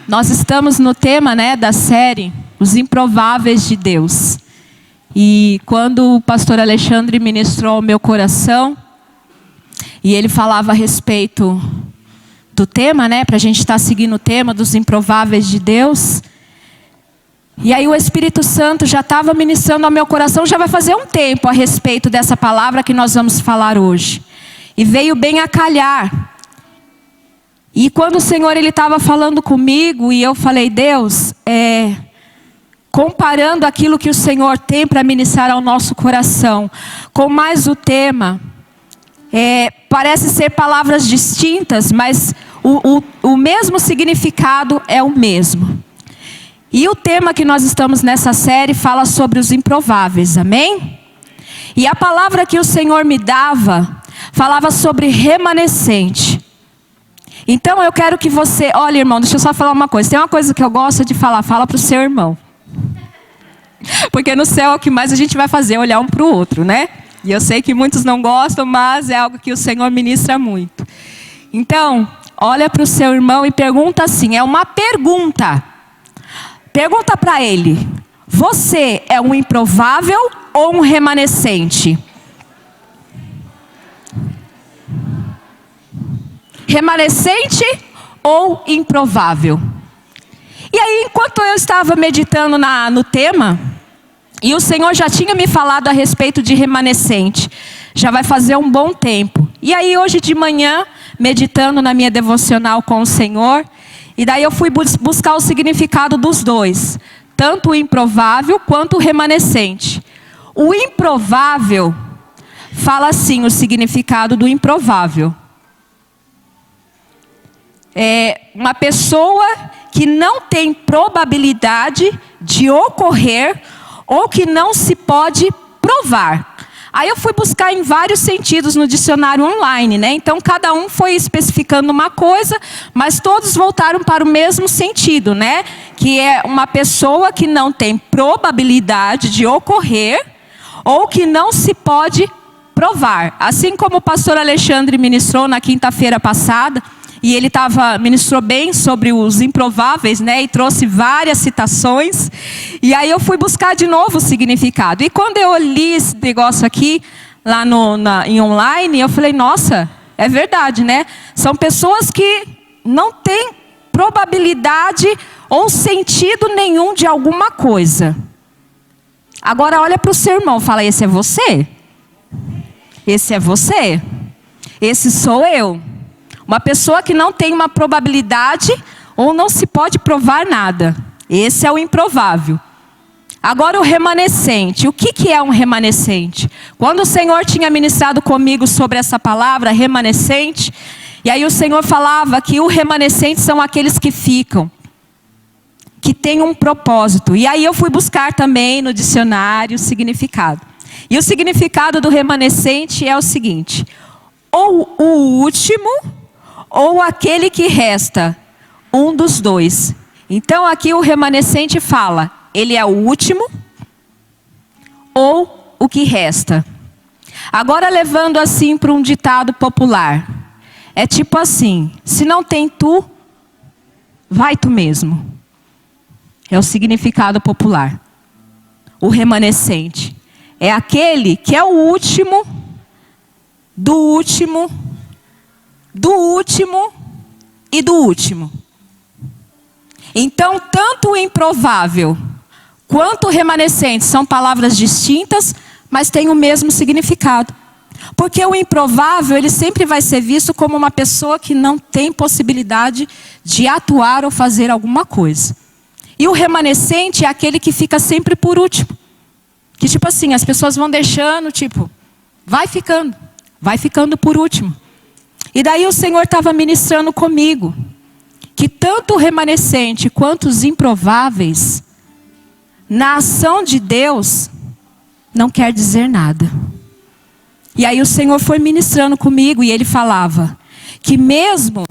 Nós estamos no tema, da série Os Improváveis de Deus. E quando o pastor Alexandre ministrou ao meu coração, e ele falava a respeito do tema, para a gente estar seguindo o tema dos improváveis de Deus. E aí o Espírito Santo já estava ministrando ao meu coração, já vai fazer um tempo a respeito dessa palavra que nós vamos falar hoje. E veio bem a calhar. E quando o Senhor estava falando comigo, e eu falei, Deus, comparando aquilo que o Senhor tem para ministrar ao nosso coração, com mais o tema, parece ser palavras distintas, mas o mesmo significado é o mesmo. E o tema que nós estamos nessa série fala sobre os improváveis, amém? E a palavra que o Senhor me dava, falava sobre remanescente. Então eu quero que você, olha irmão, deixa eu só falar uma coisa. Tem uma coisa que eu gosto de falar, fala para o seu irmão. Porque no céu é o que mais a gente vai fazer, olhar um para o outro, E eu sei que muitos não gostam, mas é algo que o Senhor ministra muito. Então, olha para o seu irmão e pergunta assim, é uma pergunta. Pergunta para ele, você é um improvável ou um remanescente? Remanescente ou improvável? E aí, enquanto eu estava meditando no tema, e o Senhor já tinha me falado a respeito de remanescente, já vai fazer um bom tempo. E aí, hoje de manhã, meditando na minha devocional com o Senhor, e daí eu fui buscar o significado dos dois, tanto o improvável quanto o remanescente. O improvável, fala assim o significado do improvável. É uma pessoa que não tem probabilidade de ocorrer ou que não se pode provar. Aí eu fui buscar em vários sentidos no dicionário online, Então cada um foi especificando uma coisa, mas todos voltaram para o mesmo sentido, Que é uma pessoa que não tem probabilidade de ocorrer ou que não se pode provar. Assim como o pastor Alexandre ministrou na quinta-feira passada, e ele ministrou bem sobre os improváveis, E trouxe várias citações. E aí eu fui buscar de novo o significado. E quando eu li esse negócio aqui, lá em online, eu falei, nossa, é verdade, São pessoas que não têm probabilidade ou sentido nenhum de alguma coisa. Agora olha para o seu irmão e fala, esse é você? Esse é você? Esse sou eu. Uma pessoa que não tem uma probabilidade ou não se pode provar nada. Esse é o improvável. Agora o remanescente. O que é um remanescente? Quando o Senhor tinha ministrado comigo sobre essa palavra, remanescente, e aí o Senhor falava que o remanescente são aqueles que ficam, que têm um propósito. E aí eu fui buscar também no dicionário o significado. E o significado do remanescente é o seguinte: ou o último, ou aquele que resta, um dos dois. Então aqui o remanescente fala, ele é o último, ou o que resta. Agora levando assim para um ditado popular, é tipo assim, se não tem tu, vai tu mesmo. É o significado popular. O remanescente é aquele que é o último, do último, do último e do último. Então, tanto o improvável quanto o remanescente são palavras distintas, mas têm o mesmo significado. Porque o improvável, ele sempre vai ser visto como uma pessoa que não tem possibilidade de atuar ou fazer alguma coisa. E o remanescente é aquele que fica sempre por último. Que tipo assim, as pessoas vão deixando, vai ficando por último. E daí o Senhor estava ministrando comigo, que tanto o remanescente quanto os improváveis, na ação de Deus, não quer dizer nada. E aí o Senhor foi ministrando comigo e Ele falava, que mesmo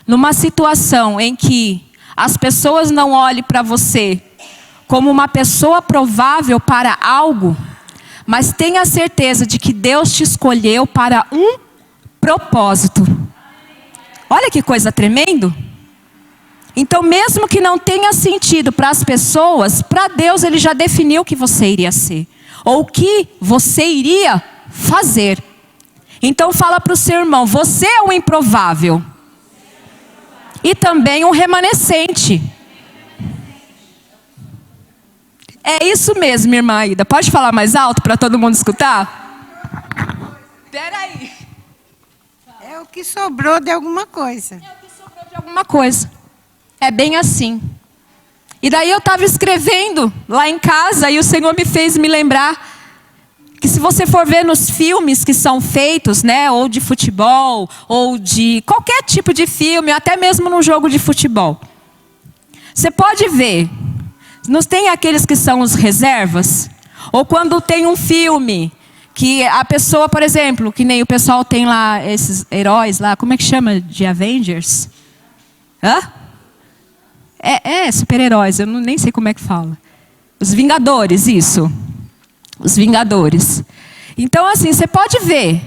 numa situação em que as pessoas não olhem para você como uma pessoa provável para algo, mas tenha certeza de que Deus te escolheu para um propósito. Olha que coisa tremendo. Então, mesmo que não tenha sentido para as pessoas, para Deus Ele já definiu o que você iria ser. Ou o que você iria fazer. Então fala para o seu irmão, você é um improvável. E também um remanescente. É isso mesmo, irmã Aida. Pode falar mais alto para todo mundo escutar? Espera aí. É o que sobrou de alguma coisa. É o que sobrou de alguma coisa. É bem assim. E daí eu estava escrevendo lá em casa e o Senhor me fez me lembrar que se você for ver nos filmes que são feitos, né, ou de futebol, ou de qualquer tipo de filme, até mesmo num jogo de futebol, você pode ver, não tem aqueles que são os reservas? Ou quando tem um filme que a pessoa, por exemplo, que nem o pessoal tem lá, esses heróis lá, como é que chama? De Avengers? Hã? Super-heróis, eu nem sei como é que fala. Os Vingadores, isso. Os Vingadores. Então, assim, você pode ver.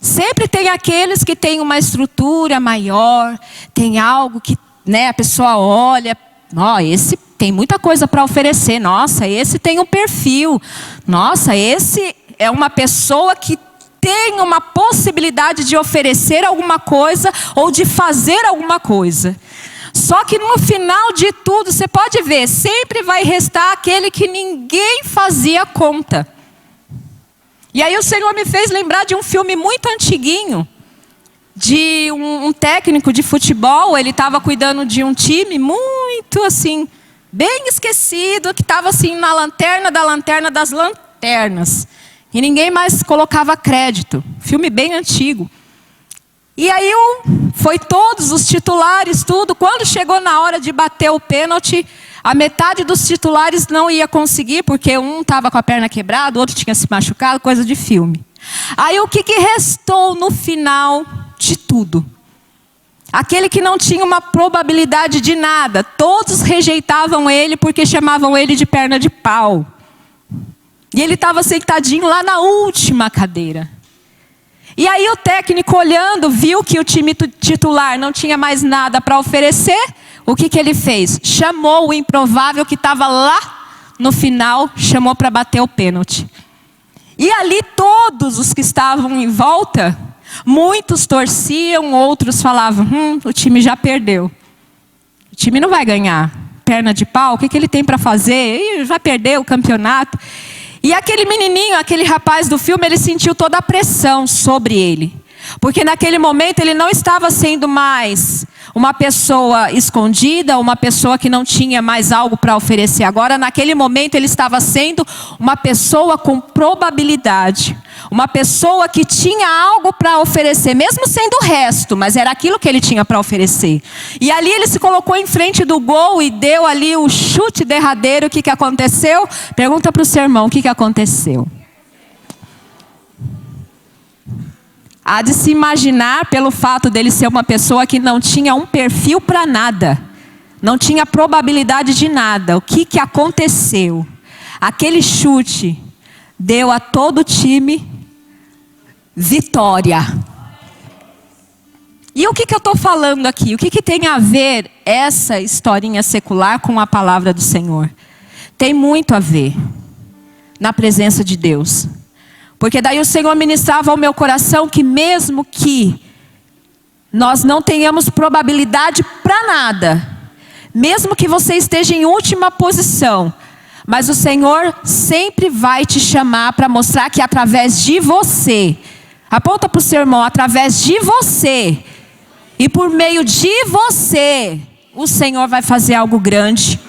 Sempre tem aqueles que têm uma estrutura maior, tem algo que, né, a pessoa olha, ó, esse tem muita coisa para oferecer. Nossa, esse tem um perfil. Nossa, esse é uma pessoa que tem uma possibilidade de oferecer alguma coisa ou de fazer alguma coisa. Só que no final de tudo, você pode ver, sempre vai restar aquele que ninguém fazia conta. E aí o Senhor me fez lembrar de um filme muito antiguinho, de um técnico de futebol. Ele estava cuidando de um time muito assim, bem esquecido, que estava assim na lanterna da lanterna das lanternas. E ninguém mais colocava crédito. Filme bem antigo. E aí foi todos os titulares, tudo. Quando chegou na hora de bater o pênalti, a metade dos titulares não ia conseguir, porque um estava com a perna quebrada, o outro tinha se machucado, coisa de filme. Aí o que restou no final de tudo? Aquele que não tinha uma probabilidade de nada. Todos rejeitavam ele porque chamavam ele de perna de pau. E ele estava sentadinho lá na última cadeira. E aí o técnico, olhando, viu que o time titular não tinha mais nada para oferecer. O que ele fez? Chamou o improvável que estava lá no final, chamou para bater o pênalti. E ali todos os que estavam em volta, muitos torciam, outros falavam, o time já perdeu. O time não vai ganhar. Perna de pau, o que ele tem para fazer? Ih, já perdeu o campeonato. E aquele menininho, aquele rapaz do filme, ele sentiu toda a pressão sobre ele. Porque naquele momento ele não estava sendo mais uma pessoa escondida, uma pessoa que não tinha mais algo para oferecer. Agora, naquele momento, ele estava sendo uma pessoa com probabilidade. Uma pessoa que tinha algo para oferecer, mesmo sendo o resto, mas era aquilo que ele tinha para oferecer. E ali ele se colocou em frente do gol e deu ali o chute derradeiro. O que aconteceu? Pergunta para o seu irmão, o que aconteceu? Há de se imaginar pelo fato dele ser uma pessoa que não tinha um perfil para nada. Não tinha probabilidade de nada. O que aconteceu? Aquele chute deu a todo o time vitória. E o que eu estou falando aqui? O que tem a ver essa historinha secular com a palavra do Senhor? Tem muito a ver na presença de Deus. Porque daí o Senhor ministrava ao meu coração que mesmo que nós não tenhamos probabilidade para nada, mesmo que você esteja em última posição, mas o Senhor sempre vai te chamar para mostrar que através de você, aponta para o seu irmão, através de você e por meio de você, o Senhor vai fazer algo grande.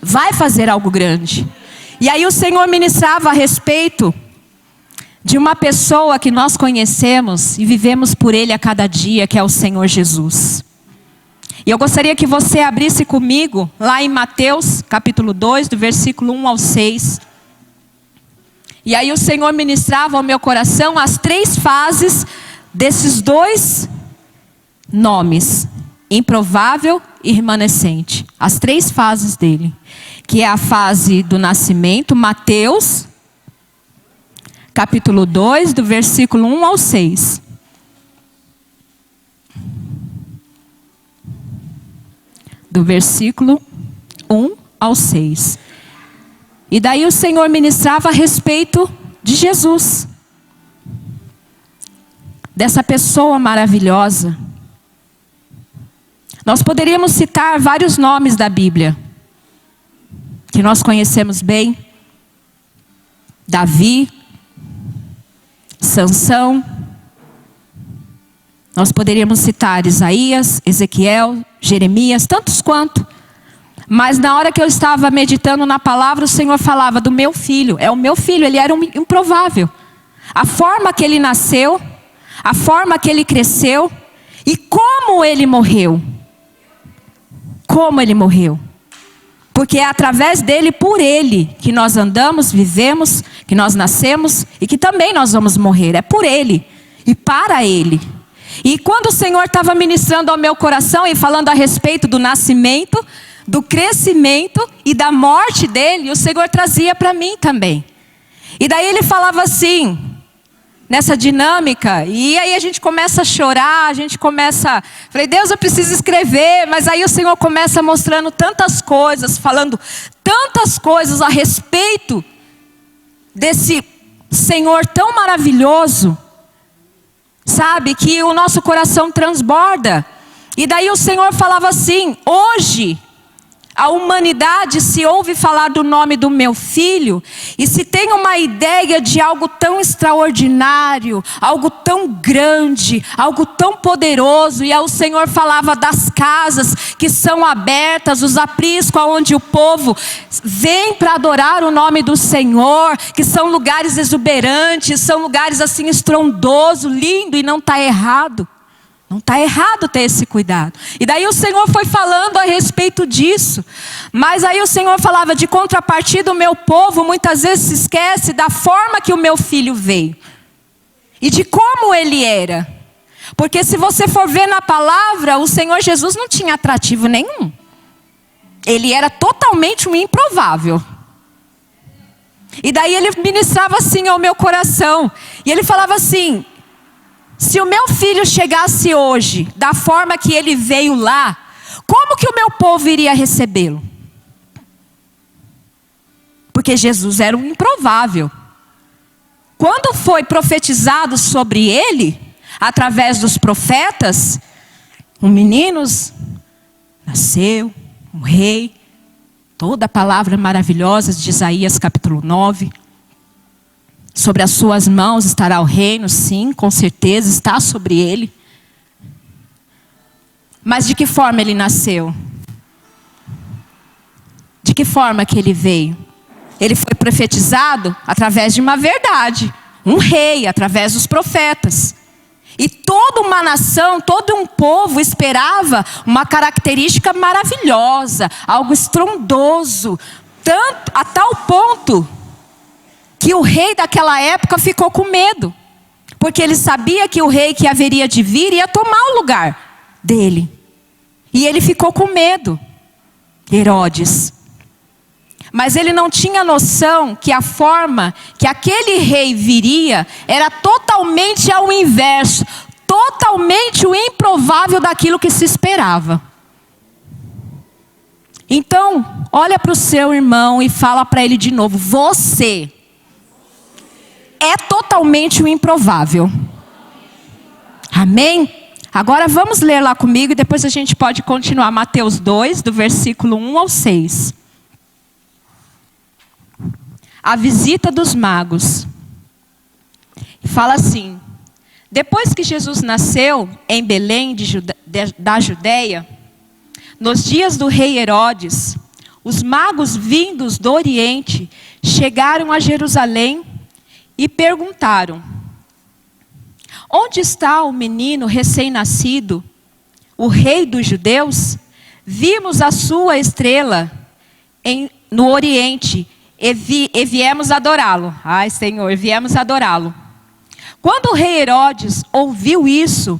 Vai fazer algo grande. E aí o Senhor ministrava a respeito de uma pessoa que nós conhecemos e vivemos por Ele a cada dia, que é o Senhor Jesus. E eu gostaria que você abrisse comigo lá em Mateus, capítulo 2, do versículo 1 ao 6. E aí o Senhor ministrava ao meu coração as 3 fases desses 2 nomes: improvável e remanescente. As 3 fases dele, que é a fase do nascimento, Mateus capítulo 2, do versículo 1 ao 6. do versículo 1 ao 6. E daí o Senhor ministrava a respeito de Jesus, dessa pessoa maravilhosa. Nós poderíamos citar vários nomes da Bíblia, que nós conhecemos bem: Davi, Sansão. Nós poderíamos citar Isaías, Ezequiel, Jeremias, tantos quanto. Mas na hora que eu estava meditando na palavra, o Senhor falava do meu filho. É o meu filho, ele era um improvável. A forma que ele nasceu, a forma que ele cresceu e como ele morreu. Como ele morreu. Porque é através dele, por ele, que nós andamos, vivemos, que nós nascemos e que também nós vamos morrer. É por ele e para ele. E quando o Senhor estava ministrando ao meu coração e falando a respeito do nascimento, do crescimento e da morte dele, o Senhor trazia para mim também. E daí ele falava assim, nessa dinâmica, e aí a gente começa a chorar, a gente começa... Falei, Deus, eu preciso escrever, mas aí o Senhor começa mostrando tantas coisas, falando tantas coisas a respeito desse Senhor tão maravilhoso, sabe, que o nosso coração transborda. E daí o Senhor falava assim, hoje a humanidade se ouve falar do nome do meu filho e se tem uma ideia de algo tão extraordinário, algo tão grande, algo tão poderoso. E aí o Senhor falava das casas que são abertas, os apriscos onde o povo vem para adorar o nome do Senhor, que são lugares exuberantes, são lugares assim estrondoso, lindo, e não está errado. Não está errado ter esse cuidado. E daí o Senhor foi falando a respeito disso. Mas aí o Senhor falava de contrapartida, o meu povo muitas vezes se esquece da forma que o meu filho veio. E de como ele era. Porque se você for ver na palavra, o Senhor Jesus não tinha atrativo nenhum. Ele era totalmente um improvável. E daí ele ministrava assim ao meu coração. E ele falava assim... Se o meu filho chegasse hoje, da forma que ele veio lá, como que o meu povo iria recebê-lo? Porque Jesus era um improvável. Quando foi profetizado sobre ele, através dos profetas, um menino nasceu, um rei, toda a palavra maravilhosa de Isaías capítulo 9. Sobre as suas mãos estará o reino, sim, com certeza, está sobre ele. Mas de que forma ele nasceu? De que forma que ele veio? Ele foi profetizado através de uma verdade. Um rei, através dos profetas. E toda uma nação, todo um povo esperava uma característica maravilhosa, algo estrondoso. Tanto, a tal ponto... que o rei daquela época ficou com medo. Porque ele sabia que o rei que haveria de vir ia tomar o lugar dele. E ele ficou com medo. Herodes. Mas ele não tinha noção que a forma que aquele rei viria era totalmente ao inverso. Totalmente o improvável daquilo que se esperava. Então, olha para o seu irmão e fala para ele de novo. Você... é totalmente o improvável. Amém? Agora vamos ler lá comigo e depois a gente pode continuar. Mateus 2, do versículo 1 ao 6. A visita dos magos. Fala assim. Depois que Jesus nasceu em Belém da Judeia, nos dias do rei Herodes, os magos vindos do Oriente chegaram a Jerusalém e perguntaram: onde está o menino recém-nascido, o rei dos judeus? Vimos a sua estrela no Oriente e viemos adorá-lo. Ai, Senhor, viemos adorá-lo. Quando o rei Herodes ouviu isso,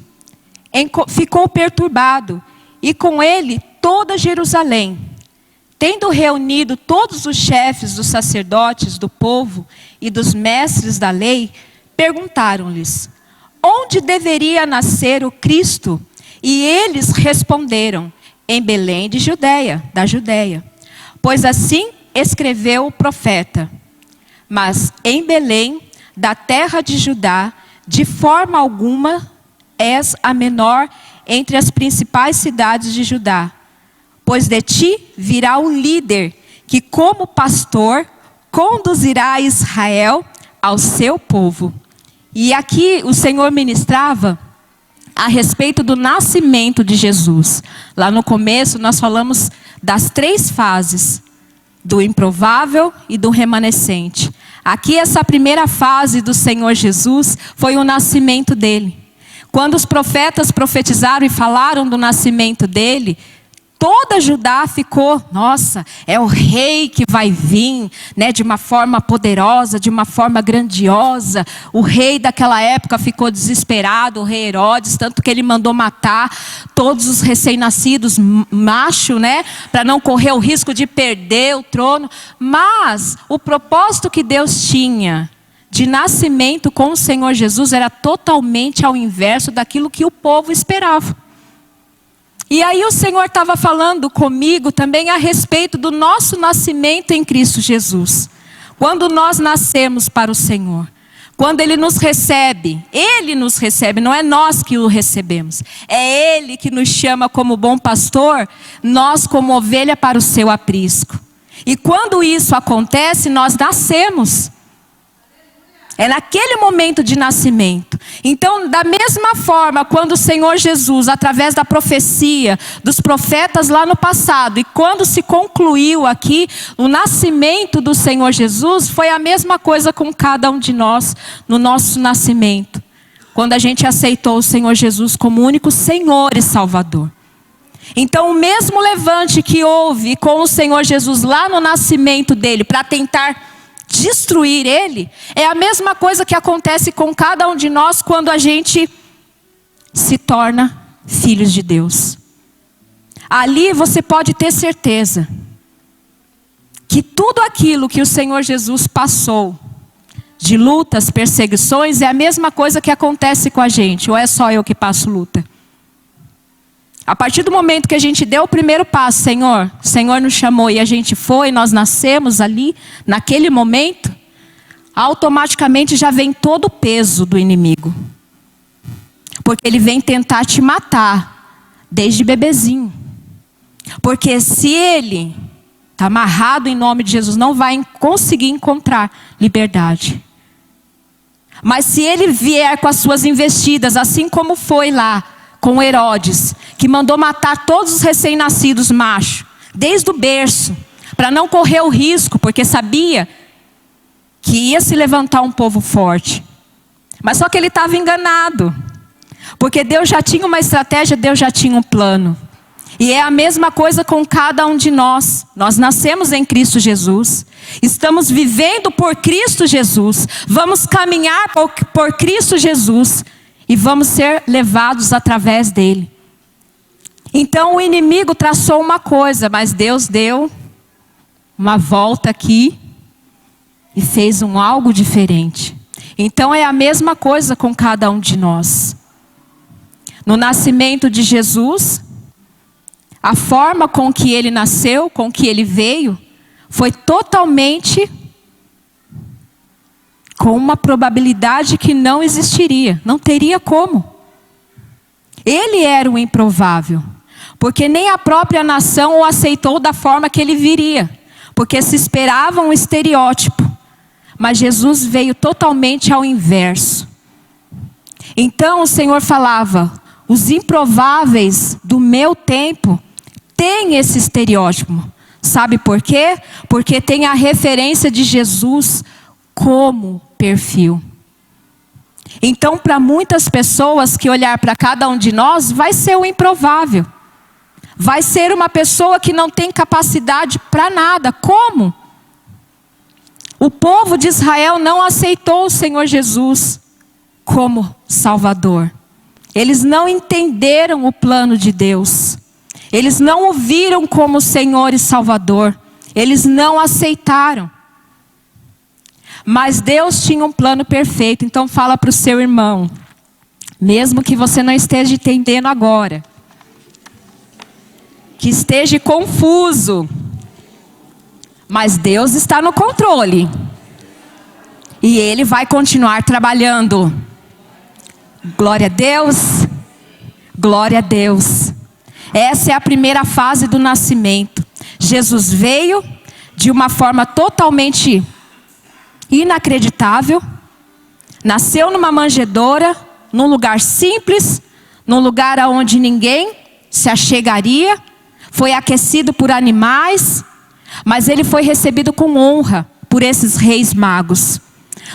ficou perturbado, e com ele toda Jerusalém. Tendo reunido todos os chefes dos sacerdotes do povo e dos mestres da lei, perguntaram-lhes: onde deveria nascer o Cristo? E eles responderam: em Belém de Judeia, da Judeia. Pois assim escreveu o profeta. Mas em Belém, da terra de Judá, de forma alguma és a menor entre as principais cidades de Judá. Pois de ti virá o líder, que como pastor conduzirá Israel ao seu povo. E aqui o Senhor ministrava a respeito do nascimento de Jesus. Lá no começo nós falamos das 3 fases, do improvável e do remanescente. Aqui essa primeira fase do Senhor Jesus foi o nascimento dele. Quando os profetas profetizaram e falaram do nascimento dele, toda Judá ficou, nossa, é o rei que vai vir, né, de uma forma poderosa, de uma forma grandiosa. O rei daquela época ficou desesperado, o rei Herodes, tanto que ele mandou matar todos os recém-nascidos machos, né, para não correr o risco de perder o trono. Mas o propósito que Deus tinha de nascimento com o Senhor Jesus era totalmente ao inverso daquilo que o povo esperava. E aí o Senhor estava falando comigo também a respeito do nosso nascimento em Cristo Jesus. Quando nós nascemos para o Senhor, quando Ele nos recebe, não é nós que o recebemos. É Ele que nos chama como bom pastor, nós como ovelha para o seu aprisco. E quando isso acontece, nós nascemos. É naquele momento de nascimento. Então, da mesma forma, quando o Senhor Jesus, através da profecia dos profetas lá no passado, e quando se concluiu aqui o nascimento do Senhor Jesus, foi a mesma coisa com cada um de nós no nosso nascimento. Quando a gente aceitou o Senhor Jesus como único Senhor e Salvador. Então, o mesmo levante que houve com o Senhor Jesus lá no nascimento dele, para tentar destruir ele, é a mesma coisa que acontece com cada um de nós quando a gente se torna filhos de Deus. Ali você pode ter certeza que tudo aquilo que o Senhor Jesus passou, de lutas, perseguições, é a mesma coisa que acontece com a gente, ou é só eu que passo luta? A partir do momento que a gente deu o primeiro passo, o Senhor nos chamou e a gente foi, nós nascemos ali, naquele momento, automaticamente já vem todo o peso do inimigo. Porque ele vem tentar te matar, desde bebezinho. Porque se ele está amarrado em nome de Jesus, não vai conseguir encontrar liberdade. Mas se ele vier com as suas investidas, assim como foi lá, com Herodes, que mandou matar todos os recém-nascidos machos, desde o berço, para não correr o risco, porque sabia que ia se levantar um povo forte. Mas só que ele estava enganado, porque Deus já tinha uma estratégia, Deus já tinha um plano. E é a mesma coisa com cada um de nós. Nós nascemos em Cristo Jesus, estamos vivendo por Cristo Jesus, vamos caminhar por Cristo Jesus, e vamos ser levados através dele. Então o inimigo traçou uma coisa, mas Deus deu uma volta aqui e fez algo diferente. Então é a mesma coisa com cada um de nós. No nascimento de Jesus, a forma com que ele nasceu, com que ele veio, foi totalmente com uma probabilidade que não existiria, não teria como. Ele era o improvável, porque nem a própria nação o aceitou da forma que ele viria, porque se esperava um estereótipo, mas Jesus veio totalmente ao inverso. Então o Senhor falava, os improváveis do meu tempo têm esse estereótipo. Sabe por quê? Porque tem a referência de Jesus como perfil. Então, para muitas pessoas que olhar para cada um de nós, vai ser o improvável. Vai ser uma pessoa que não tem capacidade para nada. Como? O povo de Israel não aceitou o Senhor Jesus como Salvador. Eles não entenderam o plano de Deus. Eles não o viram como Senhor e Salvador. Eles não aceitaram. Mas Deus tinha um plano perfeito. Então fala para o seu irmão, mesmo que você não esteja entendendo agora, que esteja confuso. Mas Deus está no controle. E Ele vai continuar trabalhando. Glória a Deus. Glória a Deus. Essa é a primeira fase do nascimento. Jesus veio de uma forma totalmente inacreditável. Nasceu numa manjedoura, num lugar simples, num lugar onde ninguém se achegaria. Foi aquecido por animais, mas ele foi recebido com honra por esses reis magos.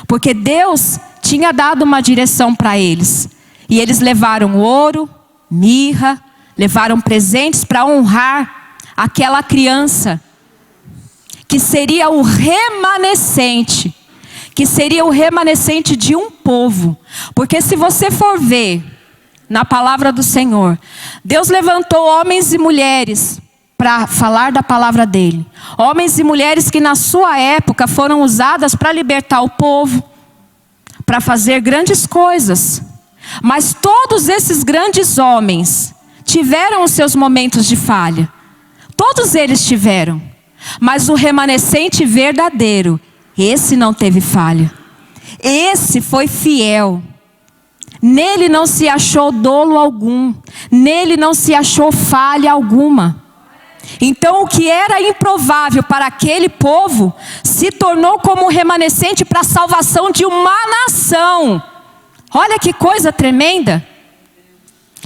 Porque Deus tinha dado uma direção para eles. E eles levaram ouro, mirra, levaram presentes para honrar aquela criança, que seria o remanescente. Que seria o remanescente de um povo. Porque se você for ver na palavra do Senhor, Deus levantou homens e mulheres para falar da palavra dele. Homens e mulheres que na sua época foram usadas para libertar o povo, para fazer grandes coisas. Mas todos esses grandes homens tiveram os seus momentos de falha. Todos eles tiveram. Mas o remanescente verdadeiro, esse não teve falha. Esse foi fiel. Nele não se achou dolo algum. Nele não se achou falha alguma. Então o que era improvável para aquele povo se tornou como um remanescente para a salvação de uma nação. Olha que coisa tremenda.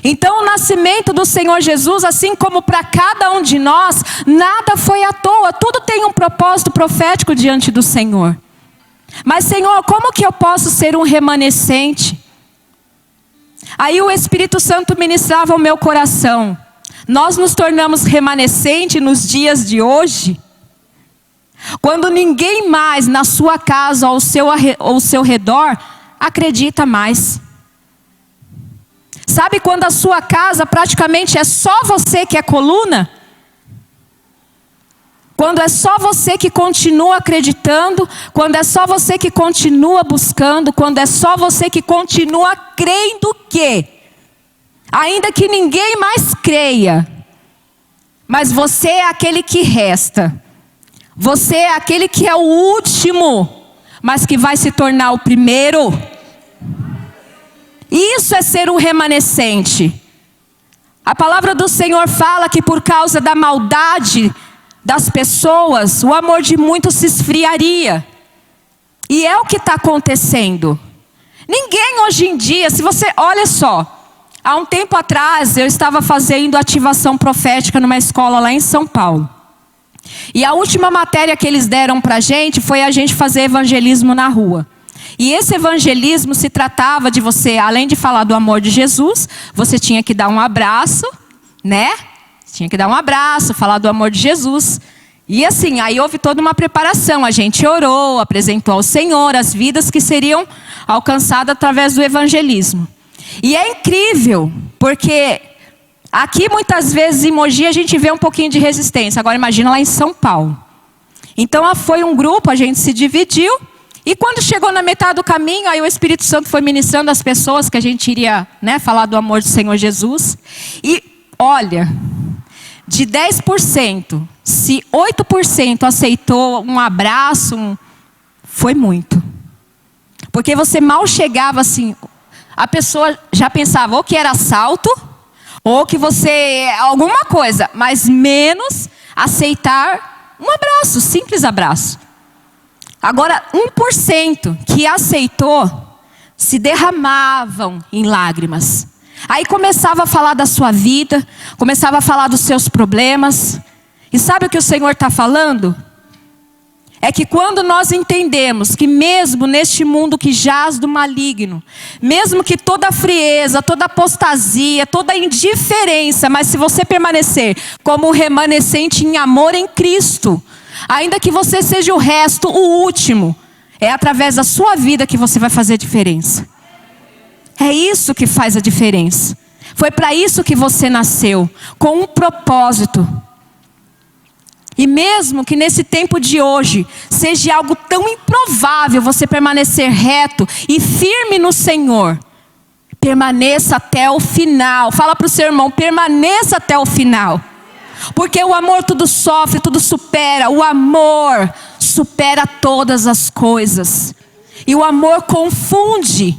Então o nascimento do Senhor Jesus, assim como para cada um de nós, nada foi à toa. Tudo tem um propósito profético diante do Senhor. Mas Senhor, como que eu posso ser um remanescente? Aí o Espírito Santo ministrava o meu coração. Nós nos tornamos remanescente nos dias de hoje, quando ninguém mais na sua casa ou ao seu redor acredita mais. Sabe quando a sua casa praticamente é só você que é coluna? Quando é só você que continua acreditando, quando é só você que continua buscando, quando é só você que continua crendo que, ainda que ninguém mais creia, mas você é aquele que resta. Você é aquele que é o último, mas que vai se tornar o primeiro. Isso é ser um remanescente. A palavra do Senhor fala que por causa da maldade das pessoas, o amor de muitos se esfriaria. E é o que está acontecendo. Ninguém hoje em dia, se você, olha só, há um tempo atrás eu estava fazendo ativação profética numa escola lá em São Paulo. E a última matéria que eles deram para a gente foi a gente fazer evangelismo na rua. E esse evangelismo se tratava de você, além de falar do amor de Jesus, você tinha que dar um abraço, né? Tinha que dar um abraço, falar do amor de Jesus. E assim, aí houve toda uma preparação. A gente orou, apresentou ao Senhor as vidas que seriam alcançadas através do evangelismo. E é incrível, porque aqui muitas vezes em Mogi a gente vê um pouquinho de resistência. Agora imagina lá em São Paulo. Então foi um grupo, a gente se dividiu. E quando chegou na metade do caminho, aí o Espírito Santo foi ministrando as pessoas que a gente iria, né, falar do amor do Senhor Jesus. E olha, de 10%, se 8% aceitou um abraço, foi muito. Porque você mal chegava assim, a pessoa já pensava ou que era assalto, ou que você, alguma coisa, mas menos aceitar um abraço, simples abraço. Agora, 1% que aceitou, se derramavam em lágrimas. Aí começava a falar da sua vida, começava a falar dos seus problemas. E sabe o que o Senhor está falando? É que quando nós entendemos que mesmo neste mundo que jaz do maligno, mesmo que toda frieza, toda apostasia, toda indiferença, mas se você permanecer como um remanescente em amor em Cristo, ainda que você seja o resto, o último, é através da sua vida que você vai fazer diferença. É isso que faz a diferença. Foi para isso que você nasceu, com um propósito. E mesmo que nesse tempo de hoje seja algo tão improvável você permanecer reto e firme no Senhor, permaneça até o final. Fala para o seu irmão, permaneça até o final. Porque o amor tudo sofre, tudo supera. O amor supera todas as coisas. E o amor confunde.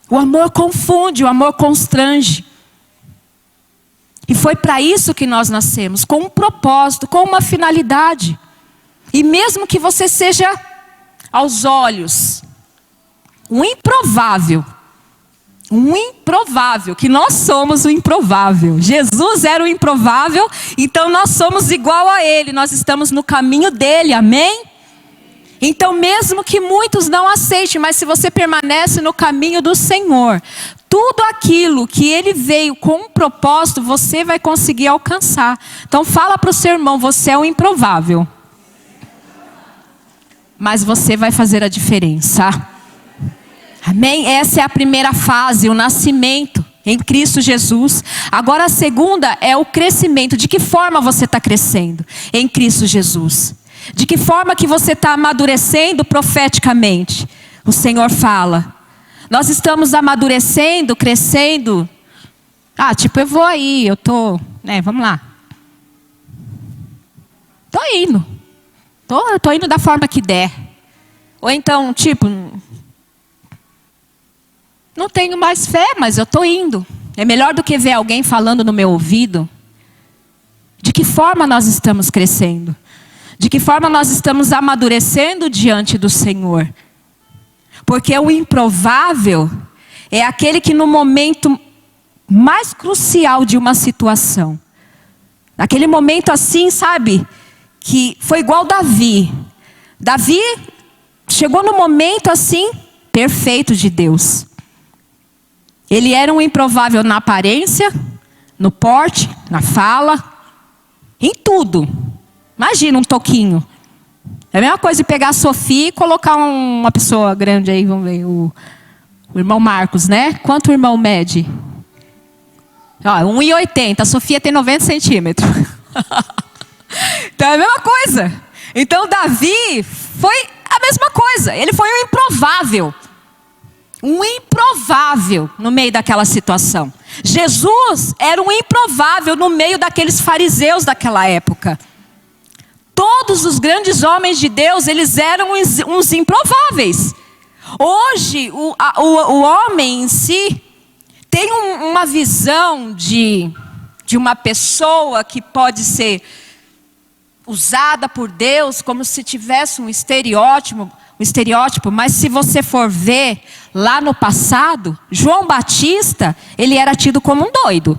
O amor confunde, o amor constrange. E foi para isso que nós nascemos, com um propósito, com uma finalidade. E mesmo que você seja, aos olhos, um improvável, que nós somos o improvável. Jesus era o improvável, então nós somos igual a Ele, nós estamos no caminho dEle, amém? Então mesmo que muitos não aceitem, mas se você permanece no caminho do Senhor, tudo aquilo que Ele veio com um propósito, você vai conseguir alcançar. Então fala para o seu irmão, você é o improvável. Mas você vai fazer a diferença. Amém? Essa é a primeira fase, o nascimento em Cristo Jesus. Agora a segunda é o crescimento. De que forma você está crescendo em Cristo Jesus? De que forma que você está amadurecendo profeticamente? O Senhor fala. Nós estamos amadurecendo, crescendo. Eu vou aí, eu tô, vamos lá. Tô indo. Eu tô indo da forma que der. Ou então, não tenho mais fé, mas eu tô indo. É melhor do que ver alguém falando no meu ouvido. De que forma nós estamos crescendo? De que forma nós estamos amadurecendo diante do Senhor? Porque o improvável é aquele que no momento mais crucial de uma situação, naquele momento assim, sabe, que foi igual Davi. Davi chegou no momento assim, perfeito de Deus. Ele era um improvável na aparência, no porte, na fala, em tudo. Imagina um toquinho. É a mesma coisa de pegar a Sofia e colocar uma pessoa grande aí, vamos ver, o irmão Marcos, né? Quanto o irmão mede? 1,80, a Sofia tem 90 centímetros. Então é a mesma coisa. Então Davi foi a mesma coisa. Ele foi um improvável. Um improvável no meio daquela situação. Jesus era um improvável no meio daqueles fariseus daquela época. Todos os grandes homens de Deus, eles eram uns improváveis. Hoje, o homem em si tem uma visão de uma pessoa que pode ser usada por Deus como se tivesse um estereótipo, mas se você for ver lá no passado, João Batista, ele era tido como um doido.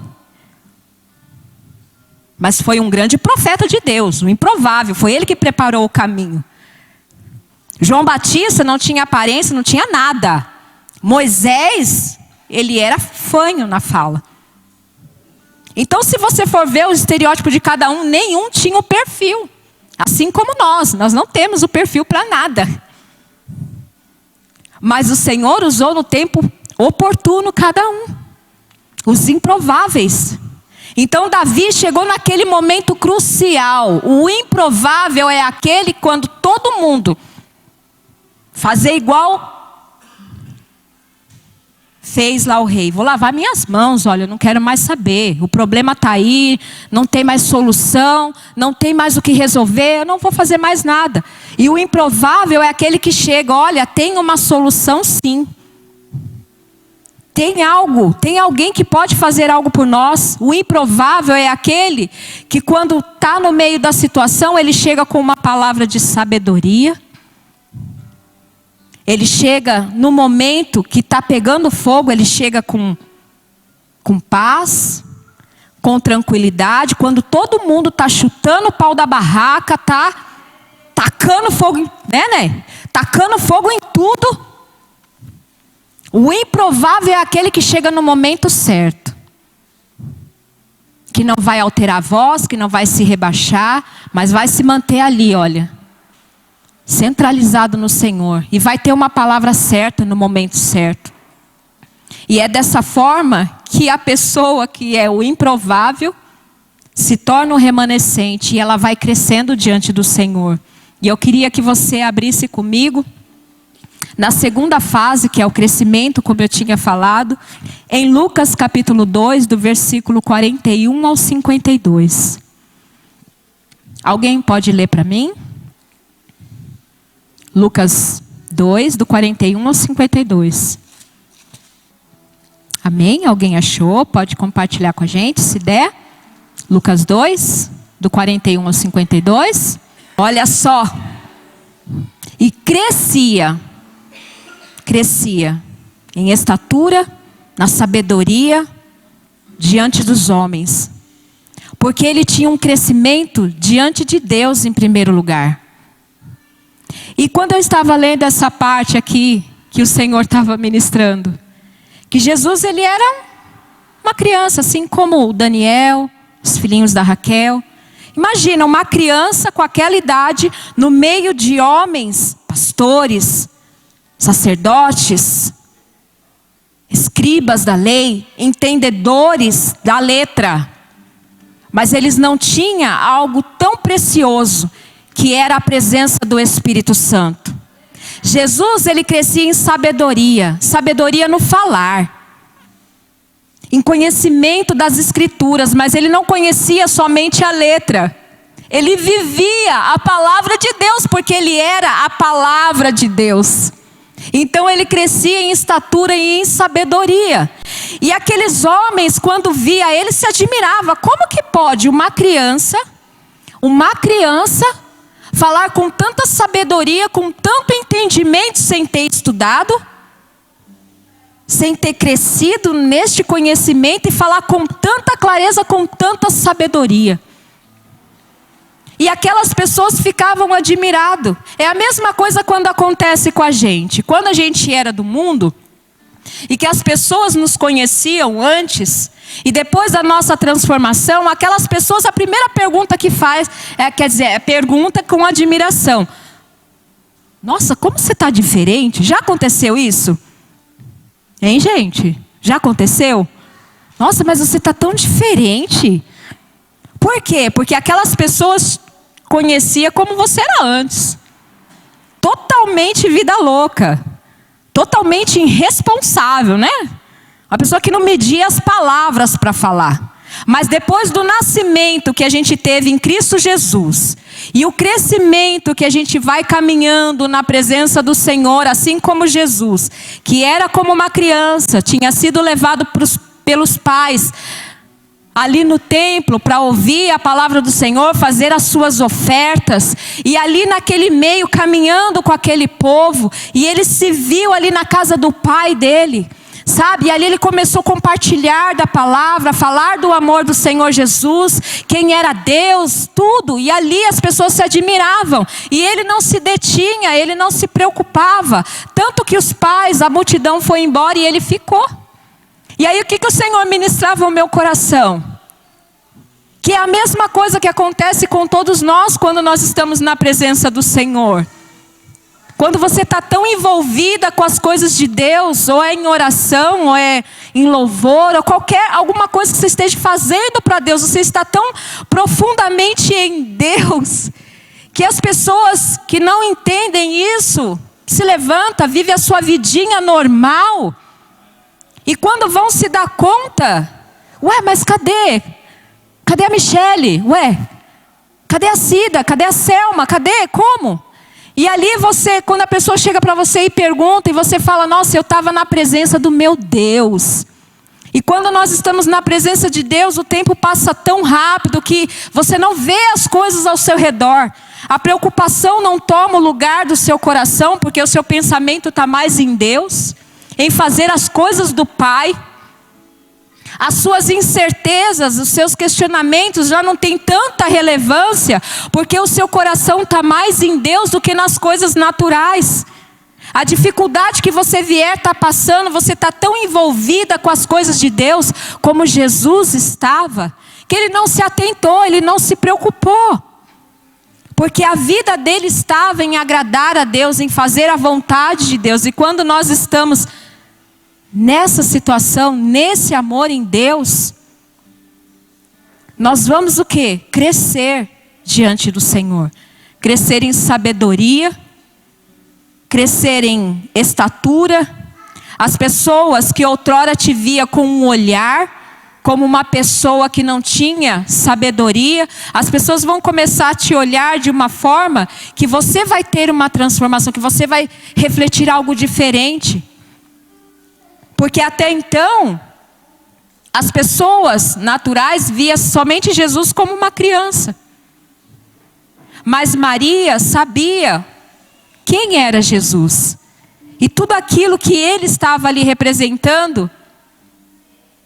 Mas foi um grande profeta de Deus, um improvável, foi ele que preparou o caminho. João Batista não tinha aparência, não tinha nada. Moisés, ele era fanho na fala. Então se você for ver o estereótipo de cada um, nenhum tinha o perfil. Assim como nós não temos o perfil para nada. Mas o Senhor usou no tempo oportuno cada um. Os improváveis. Então Davi chegou naquele momento crucial. O improvável é aquele quando todo mundo fazer igual fez lá o rei. Vou lavar minhas mãos, olha, eu não quero mais saber. O problema está aí, não tem mais solução, não tem mais o que resolver, eu não vou fazer mais nada. E o improvável é aquele que chega, olha, tem uma solução sim. Tem algo, tem alguém que pode fazer algo por nós. O improvável é aquele que quando está no meio da situação, ele chega com uma palavra de sabedoria. Ele chega no momento que está pegando fogo, ele chega com paz, com tranquilidade. Quando todo mundo está chutando o pau da barraca, está tacando fogo, né? Tacando fogo em tudo. O improvável é aquele que chega no momento certo. Que não vai alterar a voz, que não vai se rebaixar, mas vai se manter ali, olha. Centralizado no Senhor. E vai ter uma palavra certa no momento certo. E é dessa forma que a pessoa que é o improvável se torna o remanescente. E ela vai crescendo diante do Senhor. E eu queria que você abrisse comigo na segunda fase, que é o crescimento, como eu tinha falado, em Lucas capítulo 2, do versículo 41 ao 52. Alguém pode ler para mim? Lucas 2, do 41 ao 52. Amém? Alguém achou? Pode compartilhar com a gente, se der. Lucas 2, do 41 ao 52. Olha só. E crescia em estatura, na sabedoria, diante dos homens. Porque ele tinha um crescimento diante de Deus em primeiro lugar. E quando eu estava lendo essa parte aqui, que o Senhor estava ministrando, que Jesus, ele era uma criança, assim como o Daniel, os filhinhos da Raquel. Imagina uma criança com aquela idade, no meio de homens, pastores, sacerdotes, escribas da lei, entendedores da letra. Mas eles não tinham algo tão precioso, que era a presença do Espírito Santo. Jesus, ele crescia em sabedoria no falar, em conhecimento das Escrituras, mas ele não conhecia somente a letra. Ele vivia a palavra de Deus, porque ele era a palavra de Deus. Então ele crescia em estatura e em sabedoria. E aqueles homens, quando via ele, se admirava. Como que pode uma criança falar com tanta sabedoria, com tanto entendimento, sem ter estudado, sem ter crescido neste conhecimento e falar com tanta clareza, com tanta sabedoria? E aquelas pessoas ficavam admiradas. É a mesma coisa quando acontece com a gente. Quando a gente era do mundo, e que as pessoas nos conheciam antes, e depois da nossa transformação, aquelas pessoas, a primeira pergunta que faz, pergunta com admiração. Nossa, como você está diferente? Já aconteceu isso? Hein, gente? Já aconteceu? Nossa, mas você está tão diferente. Por quê? Porque aquelas pessoas conheciam como você era antes. Totalmente vida louca. Totalmente irresponsável, né? Uma pessoa que não media as palavras para falar. Mas depois do nascimento que a gente teve em Cristo Jesus, e o crescimento que a gente vai caminhando na presença do Senhor, assim como Jesus, que era como uma criança, tinha sido levado pelos pais ali no templo para ouvir a palavra do Senhor, fazer as suas ofertas, e ali naquele meio caminhando com aquele povo, e ele se viu ali na casa do pai dele, sabe? E ali ele começou a compartilhar da palavra, falar do amor do Senhor Jesus, quem era Deus, tudo. E ali as pessoas se admiravam. E ele não se detinha, ele não se preocupava. Tanto que os pais, a multidão foi embora e ele ficou. E aí o que o Senhor ministrava ao meu coração? Que é a mesma coisa que acontece com todos nós quando nós estamos na presença do Senhor. Quando você está tão envolvida com as coisas de Deus, ou é em oração, ou é em louvor, ou alguma coisa que você esteja fazendo para Deus, você está tão profundamente em Deus, que as pessoas que não entendem isso, se levantam, vivem a sua vidinha normal, e quando vão se dar conta, ué, mas cadê? Cadê a Michele? Ué, cadê a Cida? Cadê a Selma? Cadê? Como? E ali quando a pessoa chega para você e pergunta, e você fala, nossa, eu estava na presença do meu Deus. E quando nós estamos na presença de Deus, o tempo passa tão rápido que você não vê as coisas ao seu redor. A preocupação não toma o lugar do seu coração, porque o seu pensamento está mais em Deus, em fazer as coisas do Pai. As suas incertezas, os seus questionamentos já não têm tanta relevância, porque o seu coração está mais em Deus do que nas coisas naturais. A dificuldade que você vier estar passando, você está tão envolvida com as coisas de Deus, como Jesus estava, que ele não se atentou, ele não se preocupou. Porque a vida dele estava em agradar a Deus, em fazer a vontade de Deus. E quando nós estamos nessa situação, nesse amor em Deus, nós vamos o quê? Crescer diante do Senhor. Crescer em sabedoria, crescer em estatura. As pessoas que outrora te via com um olhar, como uma pessoa que não tinha sabedoria, as pessoas vão começar a te olhar de uma forma que você vai ter uma transformação, que você vai refletir algo diferente. Porque até então, as pessoas naturais viam somente Jesus como uma criança. Mas Maria sabia quem era Jesus. E tudo aquilo que ele estava ali representando,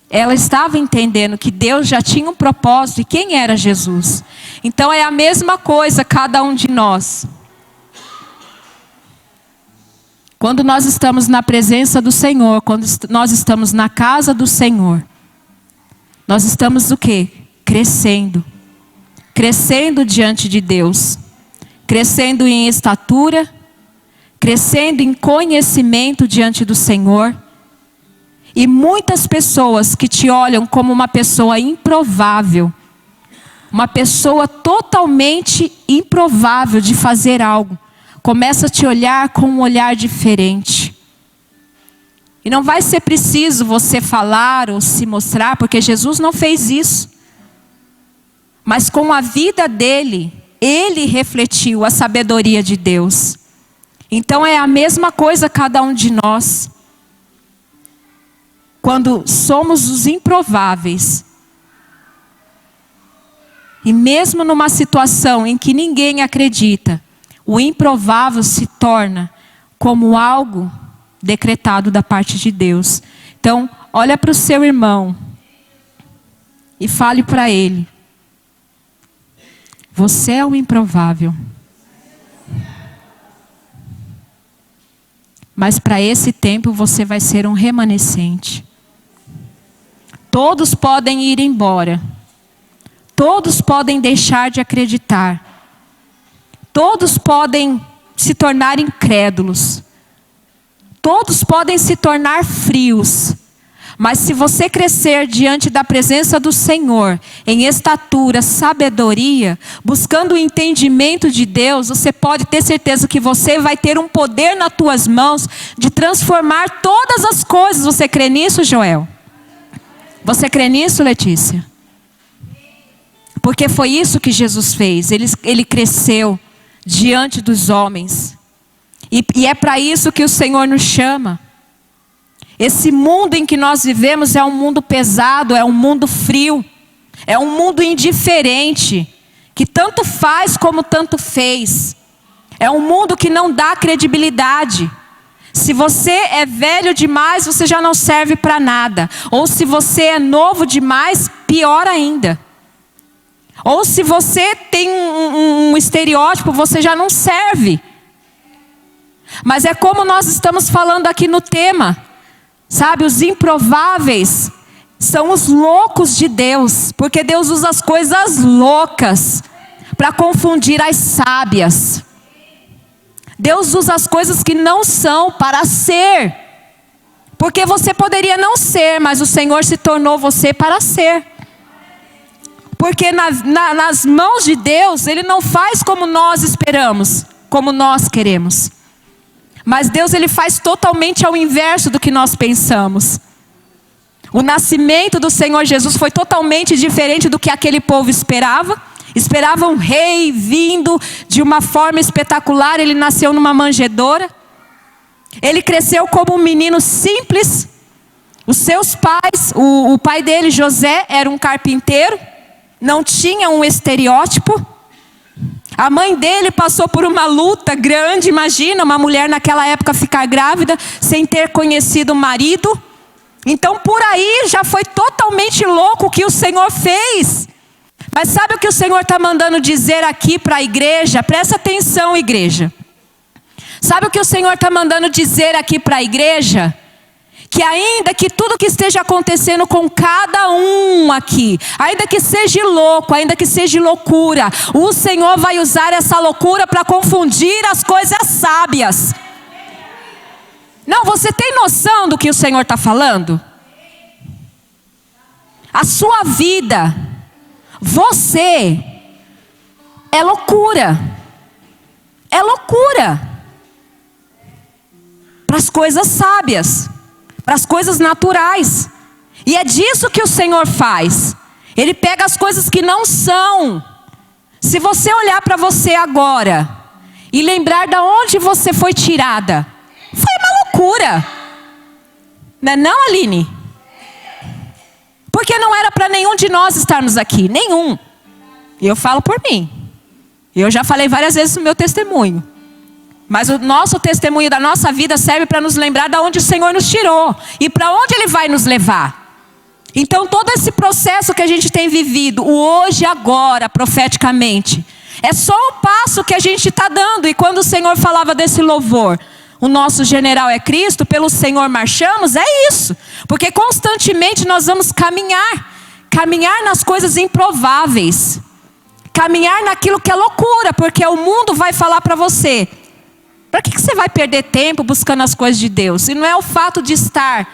ela estava entendendo que Deus já tinha um propósito e quem era Jesus. Então é a mesma coisa cada um de nós. Quando nós estamos na presença do Senhor, quando nós estamos na casa do Senhor, nós estamos o quê? Crescendo. Crescendo diante de Deus. Crescendo em estatura, crescendo em conhecimento diante do Senhor. E muitas pessoas que te olham como uma pessoa improvável, uma pessoa totalmente improvável de fazer algo, começa a te olhar com um olhar diferente. E não vai ser preciso você falar ou se mostrar, porque Jesus não fez isso. Mas com a vida dele, ele refletiu a sabedoria de Deus. Então é a mesma coisa cada um de nós. Quando somos os improváveis, e mesmo numa situação em que ninguém acredita, o improvável se torna como algo decretado da parte de Deus. Então, olha para o seu irmão e fale para ele: você é o improvável. Mas para esse tempo você vai ser um remanescente. Todos podem ir embora. Todos podem deixar de acreditar. Todos podem se tornar incrédulos. Todos podem se tornar frios. Mas se você crescer diante da presença do Senhor, em estatura, sabedoria, buscando o entendimento de Deus, você pode ter certeza que você vai ter um poder nas tuas mãos de transformar todas as coisas. Você crê nisso, Joel? Você crê nisso, Letícia? Porque foi isso que Jesus fez. Ele cresceu diante dos homens. E é para isso que o Senhor nos chama. Esse mundo em que nós vivemos é um mundo pesado, é um mundo frio, é um mundo indiferente, que tanto faz como tanto fez. É um mundo que não dá credibilidade. Se você é velho demais, você já não serve para nada. Ou se você é novo demais, pior ainda. Ou se você tem um estereótipo, você já não serve. Mas é como nós estamos falando aqui no tema. Sabe, os improváveis são os loucos de Deus. Porque Deus usa as coisas loucas para confundir as sábias. Deus usa as coisas que não são para ser. Porque você poderia não ser, mas o Senhor se tornou você para ser. Porque nas mãos de Deus, Ele não faz como nós esperamos, como nós queremos. Mas Deus, Ele faz totalmente ao inverso do que nós pensamos. O nascimento do Senhor Jesus foi totalmente diferente do que aquele povo esperava. Esperava um rei vindo de uma forma espetacular. Ele nasceu numa manjedoura. Ele cresceu como um menino simples. Os seus pais, o pai dele, José, era um carpinteiro. Não tinha um estereótipo. A mãe dele passou por uma luta grande. Imagina uma mulher naquela época ficar grávida sem ter conhecido o marido. Então por aí já foi totalmente louco o que o Senhor fez. Mas sabe o que o Senhor está mandando dizer aqui para a igreja? Presta atenção, igreja. Sabe o que o Senhor está mandando dizer aqui para a igreja? Que ainda que tudo que esteja acontecendo com cada um aqui, ainda que seja louco, ainda que seja loucura, o Senhor vai usar essa loucura para confundir as coisas sábias. Não, você tem noção do que o Senhor está falando? A sua vida, você, é loucura. É loucura. para as coisas sábias, para as coisas naturais. E é disso que o Senhor faz. Ele pega as coisas que não são. Se você olhar para você agora e lembrar de onde você foi tirada, foi uma loucura. Não é não, Aline? Porque não era para nenhum de nós estarmos aqui, nenhum. E eu falo por mim. Eu já falei várias vezes no meu testemunho. Mas o nosso testemunho da nossa vida serve para nos lembrar de onde o Senhor nos tirou e para onde Ele vai nos levar. Então todo esse processo que a gente tem vivido, o hoje e agora, profeticamente, é só um passo que a gente está dando. E quando o Senhor falava desse louvor, o nosso general é Cristo, pelo Senhor marchamos, é isso. Porque constantemente nós vamos caminhar nas coisas improváveis, caminhar naquilo que é loucura, porque o mundo vai falar para você: para que você vai perder tempo buscando as coisas de Deus? E não é o fato de estar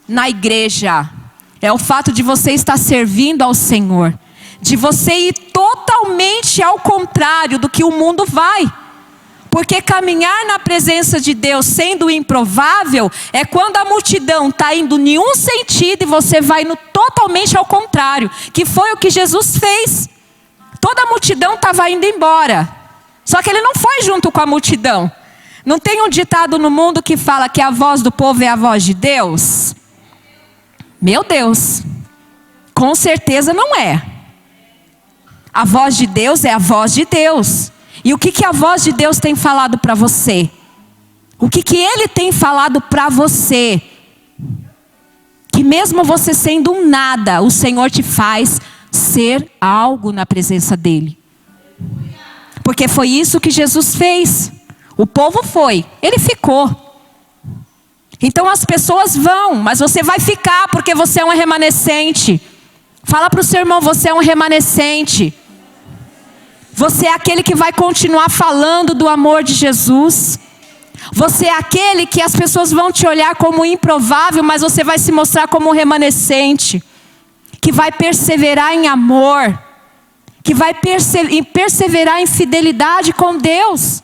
na igreja, é o fato de você estar servindo ao Senhor, de você ir totalmente ao contrário do que o mundo vai. Porque caminhar na presença de Deus sendo improvável é quando a multidão está indo em um sentido e você vai indo totalmente ao contrário, que foi o que Jesus fez. Toda a multidão estava indo embora, só que Ele não foi junto com a multidão. Não tem um ditado no mundo que fala que a voz do povo é a voz de Deus? Meu Deus, com certeza não é. A voz de Deus é a voz de Deus. E o que a voz de Deus tem falado para você? O que Ele tem falado para você? Que mesmo você sendo um nada, o Senhor te faz ser algo na presença dEle. Porque foi isso que Jesus fez. O povo foi, Ele ficou. Então as pessoas vão, mas você vai ficar porque você é um remanescente. Fala para o seu irmão: você é um remanescente. Você é aquele que vai continuar falando do amor de Jesus. Você é aquele que as pessoas vão te olhar como improvável, mas você vai se mostrar como um remanescente, que vai perseverar em amor, que vai perseverar em fidelidade com Deus,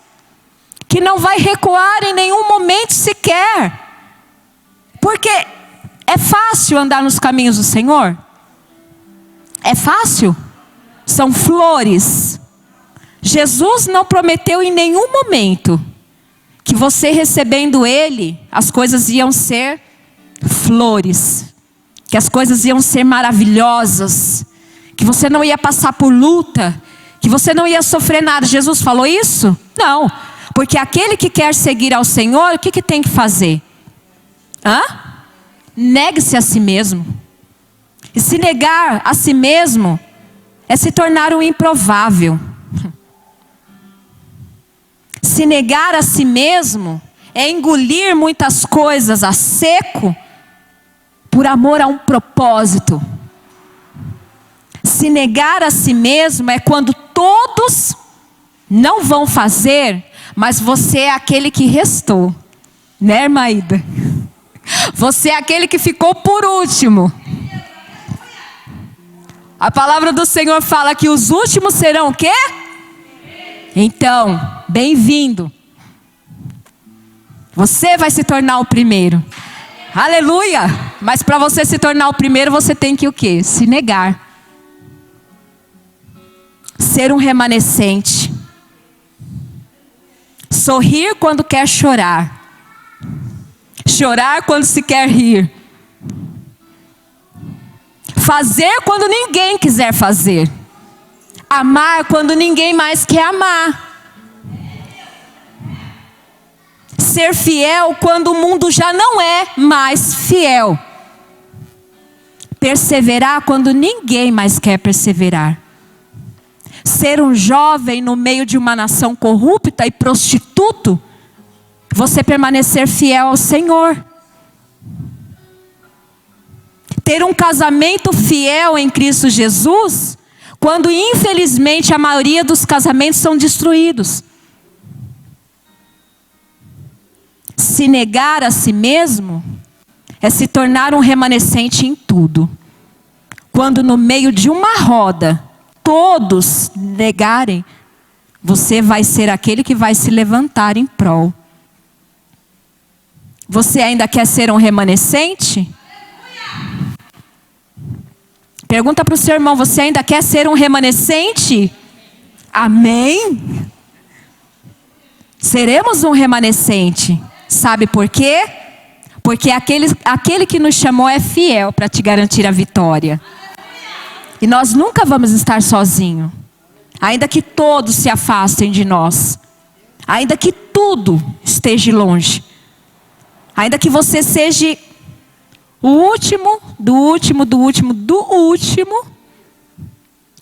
que não vai recuar em nenhum momento sequer. Porque é fácil andar nos caminhos do Senhor? É fácil? São flores. Jesus não prometeu em nenhum momento que você recebendo Ele, as coisas iam ser flores, que as coisas iam ser maravilhosas, que você não ia passar por luta, que você não ia sofrer nada. Jesus falou isso? Não, porque aquele que quer seguir ao Senhor, o que tem que fazer? Negue-se a si mesmo. E se negar a si mesmo é se tornar um improvável. Se negar a si mesmo é engolir muitas coisas a seco por amor a um propósito. Se negar a si mesmo é quando todos não vão fazer, mas você é aquele que restou, né, Irmaída? Você é aquele que ficou por último. A palavra do Senhor fala que os últimos serão o quê? Então, bem-vindo. Você vai se tornar o primeiro. Aleluia! Mas para você se tornar o primeiro, você tem que o quê? Se negar. Ser um remanescente. Sorrir quando quer chorar. Chorar quando se quer rir. Fazer quando ninguém quiser fazer. Amar quando ninguém mais quer amar. Ser fiel quando o mundo já não é mais fiel. Perseverar quando ninguém mais quer perseverar. Ser um jovem no meio de uma nação corrupta e prostituto. Você permanecer fiel ao Senhor. Ter um casamento fiel em Cristo Jesus, quando infelizmente a maioria dos casamentos são destruídos. Se negar a si mesmo é se tornar um remanescente em tudo. Quando no meio de uma roda todos negarem, você vai ser aquele que vai se levantar em prol. Você ainda quer ser um remanescente? Pergunta para o seu irmão, você ainda quer ser um remanescente? Amém? Seremos um remanescente. Sabe por quê? Porque aquele que nos chamou é fiel para te garantir a vitória. E nós nunca vamos estar sozinhos. Ainda que todos se afastem de nós. Ainda que tudo esteja longe. Ainda que você seja o último, do último, do último, do último.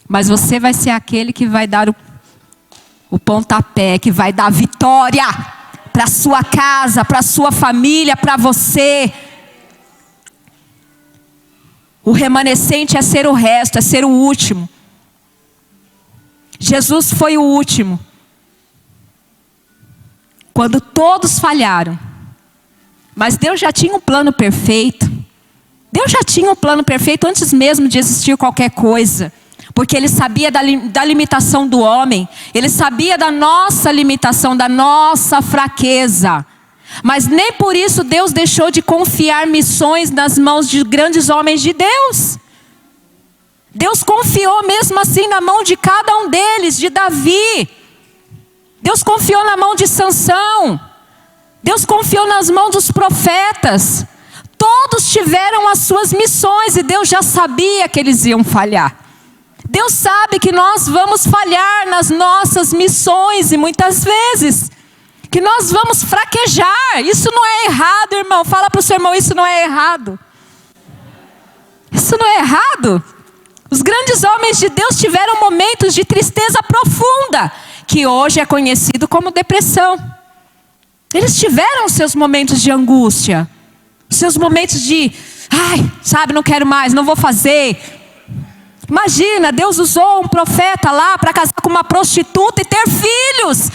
Mas você vai ser aquele que vai dar o pontapé, que vai dar vitória para a sua casa, para a sua família, para você. O remanescente é ser o resto, é ser o último. Jesus foi o último. Quando todos falharam. Mas Deus já tinha um plano perfeito. Deus já tinha um plano perfeito antes mesmo de existir qualquer coisa. Porque Ele sabia da limitação do homem. Ele sabia da nossa limitação, da nossa fraqueza. Mas nem por isso Deus deixou de confiar missões nas mãos de grandes homens de Deus. Deus confiou mesmo assim na mão de cada um deles, de Davi. Deus confiou na mão de Sansão. Deus confiou nas mãos dos profetas. Todos tiveram as suas missões e Deus já sabia que eles iam falhar. Deus sabe que nós vamos falhar nas nossas missões e muitas vezes que nós vamos fraquejar. Isso não é errado, irmão. Fala para o seu irmão, isso não é errado. Isso não é errado. Os grandes homens de Deus tiveram momentos de tristeza profunda, que hoje é conhecido como depressão. Eles tiveram seus momentos de angústia, seus momentos de, sabe, não quero mais, não vou fazer. Imagina, Deus usou um profeta lá para casar com uma prostituta e ter filhos.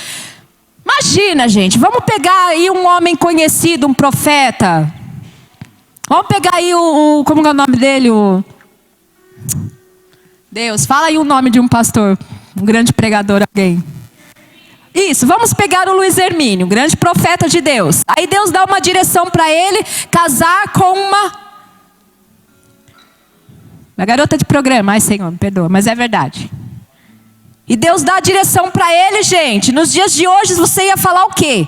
Imagina, gente, vamos pegar aí um homem conhecido, um profeta. Vamos pegar aí como é o nome dele? Deus, fala aí o nome de um pastor, um grande pregador, alguém. Isso, vamos pegar o Luiz Hermínio, um grande profeta de Deus. Aí Deus dá uma direção para ele casar com uma garota de programa. Ai, Senhor, me perdoa, mas é verdade. E Deus dá a direção para ele, gente. Nos dias de hoje você ia falar o quê?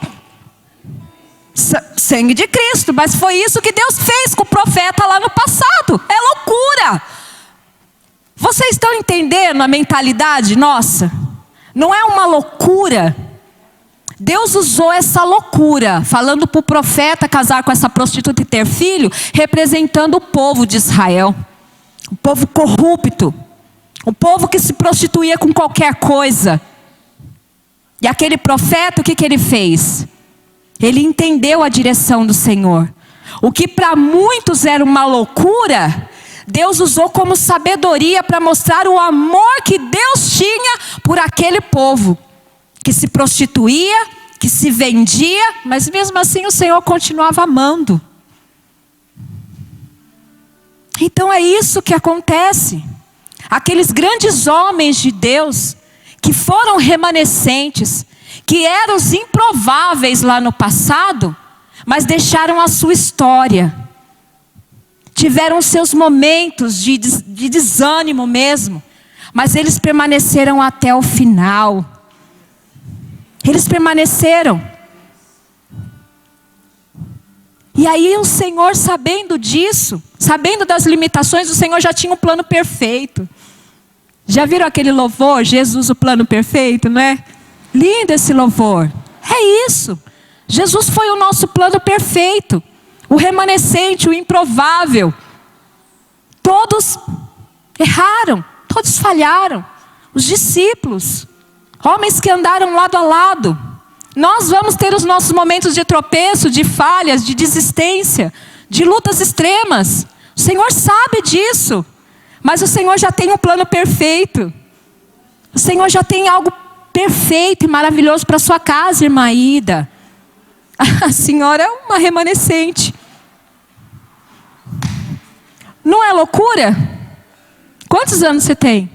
Sangue de Cristo. Mas foi isso que Deus fez com o profeta lá no passado. É loucura. Vocês estão entendendo a mentalidade nossa? Não é uma loucura. Deus usou essa loucura, falando para o profeta casar com essa prostituta e ter filho, representando o povo de Israel. O povo corrupto. O povo que se prostituía com qualquer coisa. E aquele profeta, o que ele fez? Ele entendeu a direção do Senhor. O que para muitos era uma loucura, Deus usou como sabedoria para mostrar o amor que Deus tinha por aquele povo. Que se prostituía, que se vendia, mas mesmo assim o Senhor continuava amando. Então é isso que acontece. Aqueles grandes homens de Deus, que foram remanescentes, que eram os improváveis lá no passado, mas deixaram a sua história. Tiveram seus momentos de desânimo mesmo, mas eles permaneceram até o final. Eles permaneceram. E aí o Senhor, sabendo disso, sabendo das limitações, o Senhor já tinha um plano perfeito. Já viram aquele louvor, Jesus o plano perfeito, não é? Lindo esse louvor. É isso. Jesus foi o nosso plano perfeito. O remanescente, o improvável. Todos erraram, todos falharam. Os discípulos, homens que andaram lado a lado. Nós vamos ter os nossos momentos de tropeço, de falhas, de desistência, de lutas extremas. O Senhor sabe disso. Mas o Senhor já tem um plano perfeito. O Senhor já tem algo perfeito e maravilhoso para a sua casa, irmã Ida. A senhora é uma remanescente. Não é loucura? Quantos anos você tem?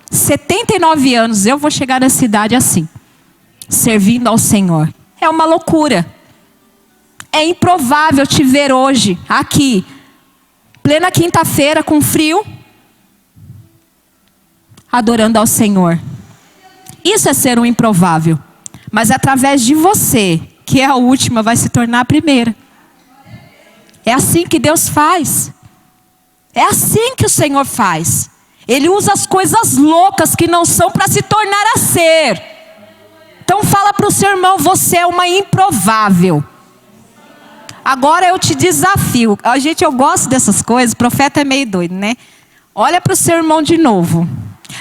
79 anos. Eu vou chegar na cidade assim, servindo ao Senhor. É uma loucura. É improvável te ver hoje, aqui, plena quinta-feira, com frio, adorando ao Senhor. Isso é ser um improvável. Mas através de você, que é a última, vai se tornar a primeira. É assim que Deus faz. É assim que o Senhor faz. Ele usa as coisas loucas que não são para se tornar a ser. Então fala para o seu irmão, você é uma improvável. Agora eu te desafio. Gente, eu gosto dessas coisas, o profeta é meio doido, né? Olha para o seu irmão de novo.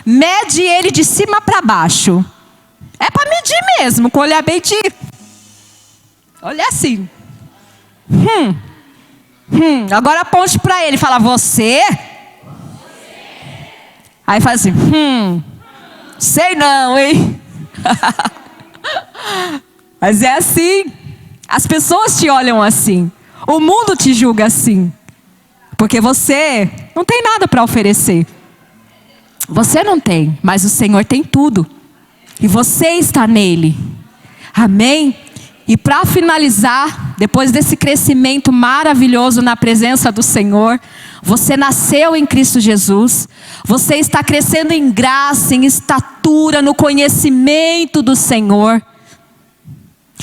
Mede ele de cima para baixo. É para medir mesmo, com olhar bem de... Olha assim. Agora aponte para ele e fala, você? Aí faz assim, sei não, hein? Mas é assim. As pessoas te olham assim. O mundo te julga assim. Porque você não tem nada para oferecer. Você não tem, mas o Senhor tem tudo. E você está nele. Amém? E para finalizar, depois desse crescimento maravilhoso na presença do Senhor, você nasceu em Cristo Jesus. Você está crescendo em graça, em estatura, no conhecimento do Senhor.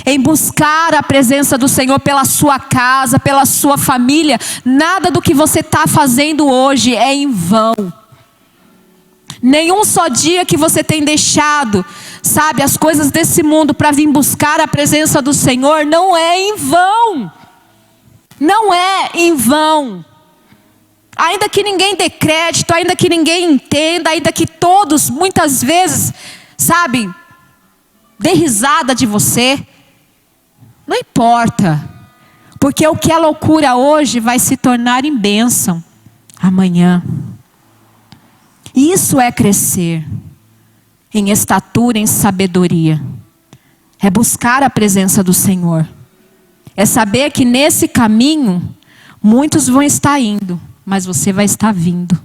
Em buscar a presença do Senhor pela sua casa, pela sua família. Nada do que você está fazendo hoje é em vão. Nenhum só dia que você tem deixado, sabe, as coisas desse mundo para vir buscar a presença do Senhor, não é em vão. Não é em vão. Ainda que ninguém dê crédito, ainda que ninguém entenda, ainda que todos, muitas vezes, sabe, dê risada de você. Não importa, porque o que é loucura hoje vai se tornar em bênção amanhã. Isso é crescer em estatura, em sabedoria. É buscar a presença do Senhor. É saber que nesse caminho muitos vão estar indo, mas você vai estar vindo.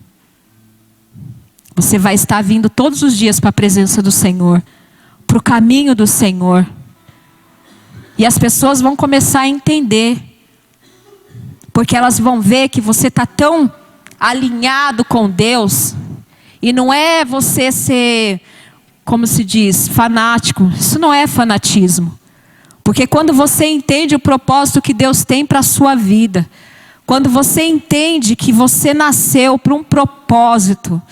Você vai estar vindo todos os dias para a presença do Senhor, para o caminho do Senhor. E as pessoas vão começar a entender, porque elas vão ver que você está tão alinhado com Deus. E não é você ser, como se diz, fanático. Isso não é fanatismo. Porque quando você entende o propósito que Deus tem para a sua vida, quando você entende que você nasceu para um propósito,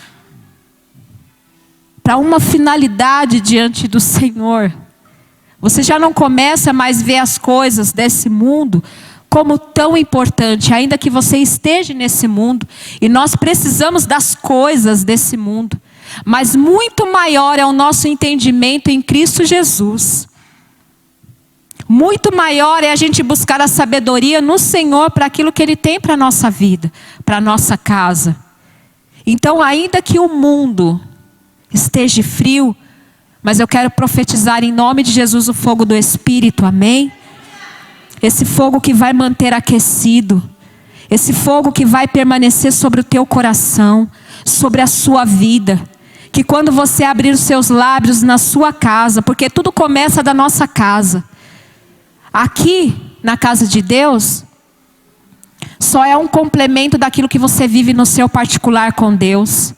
para uma finalidade diante do Senhor, você já não começa mais a ver as coisas desse mundo como tão importante, ainda que você esteja nesse mundo. E nós precisamos das coisas desse mundo. Mas muito maior é o nosso entendimento em Cristo Jesus. Muito maior é a gente buscar a sabedoria no Senhor para aquilo que Ele tem para a nossa vida, para a nossa casa. Então, ainda que o mundo esteja frio, mas eu quero profetizar em nome de Jesus o fogo do Espírito, amém? Esse fogo que vai manter aquecido. Esse fogo que vai permanecer sobre o teu coração, sobre a sua vida. Que quando você abrir os seus lábios na sua casa, porque tudo começa da nossa casa. Aqui, na casa de Deus, só é um complemento daquilo que você vive no seu particular com Deus.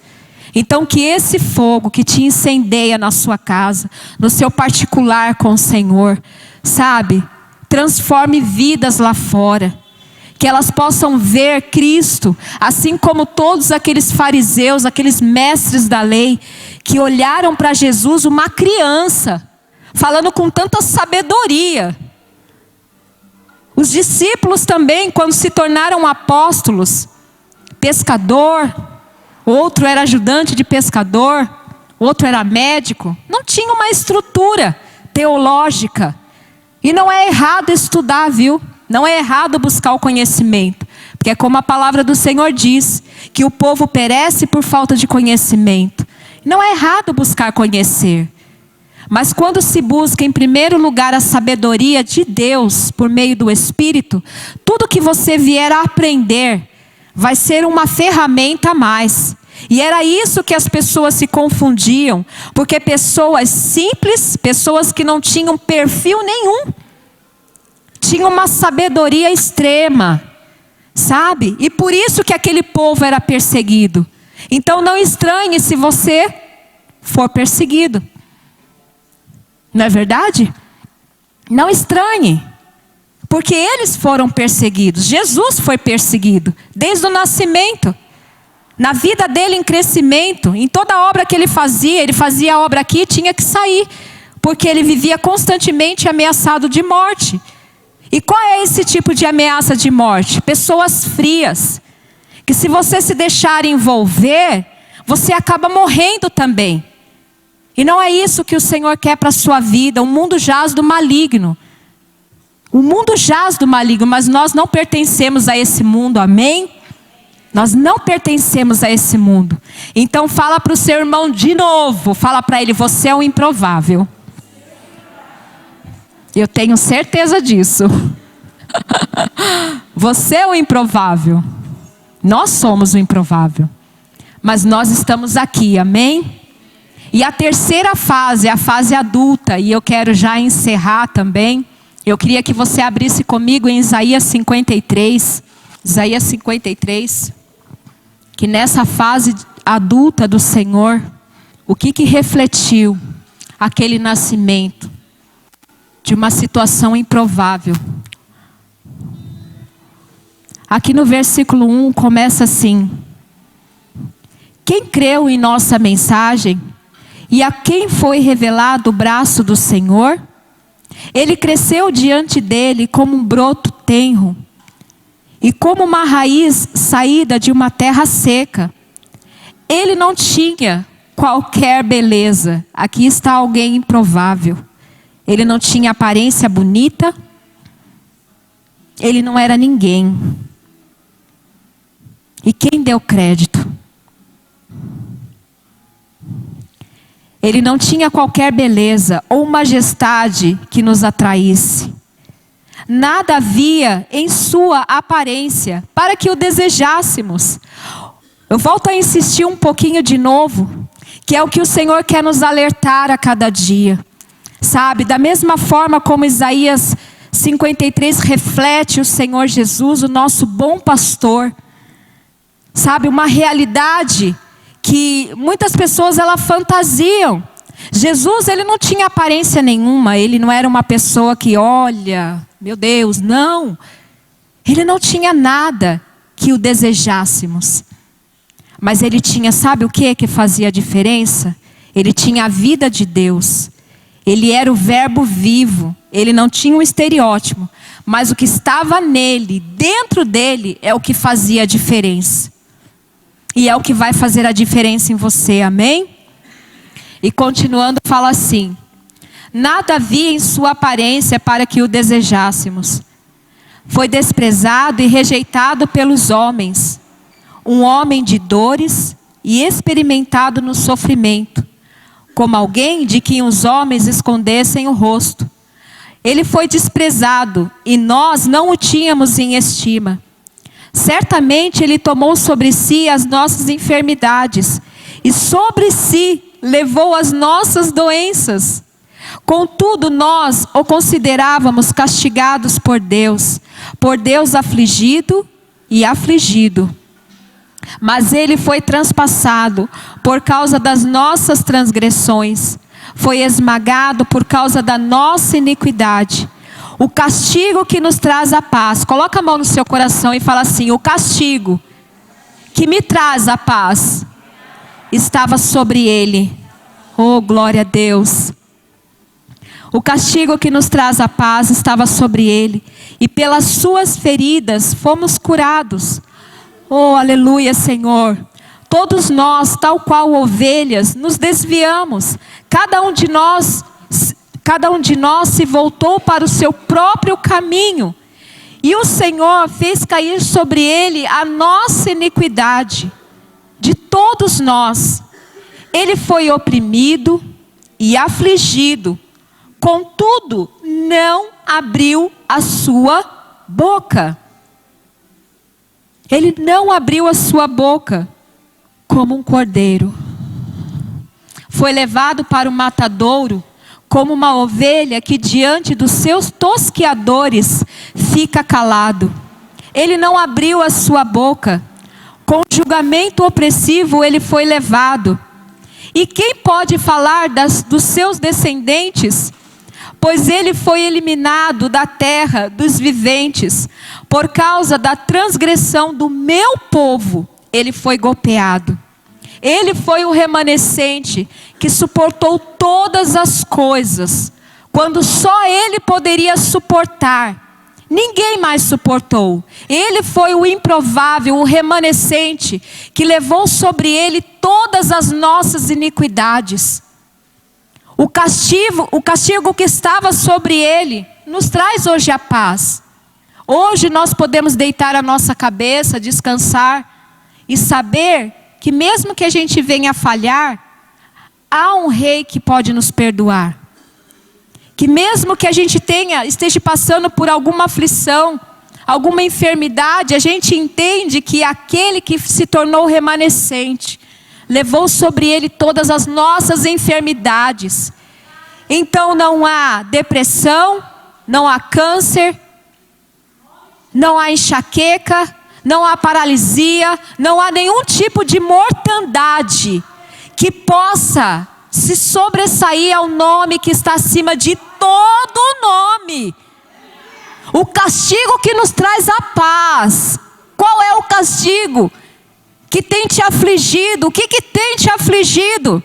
Então que esse fogo que te incendeia na sua casa, no seu particular com o Senhor, sabe, transforme vidas lá fora. Que elas possam ver Cristo, assim como todos aqueles fariseus, aqueles mestres da lei, que olharam para Jesus, uma criança, falando com tanta sabedoria. Os discípulos também, quando se tornaram apóstolos, pescador, outro era ajudante de pescador, outro era médico, não tinha uma estrutura teológica. E não é errado estudar, viu? Não é errado buscar o conhecimento. Porque é como a palavra do Senhor diz, que o povo perece por falta de conhecimento. Não é errado buscar conhecer. Mas quando se busca em primeiro lugar a sabedoria de Deus, por meio do Espírito, tudo que você vier a aprender, vai ser uma ferramenta a mais. E era isso que as pessoas se confundiam. Porque pessoas simples, pessoas que não tinham perfil nenhum, tinha uma sabedoria extrema, sabe? E por isso que aquele povo era perseguido. Então não estranhe se você for perseguido. Não é verdade? Não estranhe. Porque eles foram perseguidos. Jesus foi perseguido desde o nascimento. Na vida dele em crescimento, em toda a obra que ele fazia a obra aqui e tinha que sair. Porque ele vivia constantemente ameaçado de morte. E qual é esse tipo de ameaça de morte? Pessoas frias. Que se você se deixar envolver, você acaba morrendo também. E não é isso que o Senhor quer para a sua vida. O mundo jaz do maligno. O mundo jaz do maligno, mas nós não pertencemos a esse mundo, amém? Nós não pertencemos a esse mundo. Então fala para o seu irmão de novo. Fala para ele, você é um improvável. Eu tenho certeza disso. Você é o improvável. Nós somos o improvável. Mas nós estamos aqui, amém? E a terceira fase é a fase adulta. E eu quero já encerrar também. Eu queria que você abrisse comigo em Isaías 53. Isaías 53. Que nessa fase adulta do Senhor, o que refletiu aquele nascimento de uma situação improvável. Aqui no versículo 1 começa assim: quem creu em nossa mensagem e a quem foi revelado o braço do Senhor? Ele cresceu diante dele como um broto tenro e como uma raiz saída de uma terra seca. Ele não tinha qualquer beleza. Aqui está alguém improvável. Ele não tinha aparência bonita. Ele não era ninguém. E quem deu crédito? Ele não tinha qualquer beleza ou majestade que nos atraísse. Nada havia em sua aparência para que o desejássemos. Eu volto a insistir um pouquinho de novo, que é o que o Senhor quer nos alertar a cada dia. Sabe, da mesma forma como Isaías 53 reflete o Senhor Jesus, o nosso bom pastor. Sabe, uma realidade que muitas pessoas elas fantasiam. Jesus, ele não tinha aparência nenhuma, ele não era uma pessoa que olha, meu Deus, não. Ele não tinha nada que o desejássemos. Mas ele tinha, sabe o que fazia a diferença? Ele tinha a vida de Deus. Ele era o verbo vivo. Ele não tinha um estereótipo. Mas o que estava nele, dentro dele, é o que fazia a diferença. E é o que vai fazer a diferença em você, amém? E continuando, fala assim: nada havia em sua aparência para que o desejássemos. Foi desprezado e rejeitado pelos homens. Um homem de dores e experimentado no sofrimento. Como alguém de quem os homens escondessem o rosto. Ele foi desprezado e nós não o tínhamos em estima. Certamente ele tomou sobre si as nossas enfermidades e sobre si levou as nossas doenças. Contudo, nós o considerávamos castigados por Deus afligido e afligido. Mas ele foi transpassado por causa das nossas transgressões, foi esmagado por causa da nossa iniquidade. O castigo que nos traz a paz, coloca a mão no seu coração e fala assim: o castigo que me traz a paz estava sobre ele. Oh, glória a Deus. O castigo que nos traz a paz estava sobre ele, e pelas suas feridas fomos curados. Oh, aleluia, Senhor. Todos nós, tal qual ovelhas, nos desviamos. Cada um de nós se voltou para o seu próprio caminho. E o Senhor fez cair sobre ele a nossa iniquidade. De todos nós. Ele foi oprimido e afligido. Contudo, não abriu a sua boca. Ele não abriu a sua boca como um cordeiro. Foi levado para o matadouro como uma ovelha que diante dos seus tosqueadores fica calado. Ele não abriu a sua boca. Com julgamento opressivo ele foi levado. E quem pode falar dos seus descendentes? Pois ele foi eliminado da terra dos viventes. Por causa da transgressão do meu povo, ele foi golpeado. Ele foi o remanescente que suportou todas as coisas, quando só ele poderia suportar. Ninguém mais suportou. Ele foi o improvável, o remanescente, que levou sobre ele todas as nossas iniquidades. O castigo que estava sobre ele, nos traz hoje a paz. Hoje nós podemos deitar a nossa cabeça, descansar e saber que mesmo que a gente venha a falhar, há um rei que pode nos perdoar. Que mesmo que a gente esteja passando por alguma aflição, alguma enfermidade, a gente entende que aquele que se tornou remanescente, levou sobre ele todas as nossas enfermidades. Então não há depressão, não há câncer, não há enxaqueca, não há paralisia, não há nenhum tipo de mortandade que possa se sobressair ao nome que está acima de todo nome. O castigo que nos traz a paz. Qual é o castigo que tem te afligido? O que tem te afligido?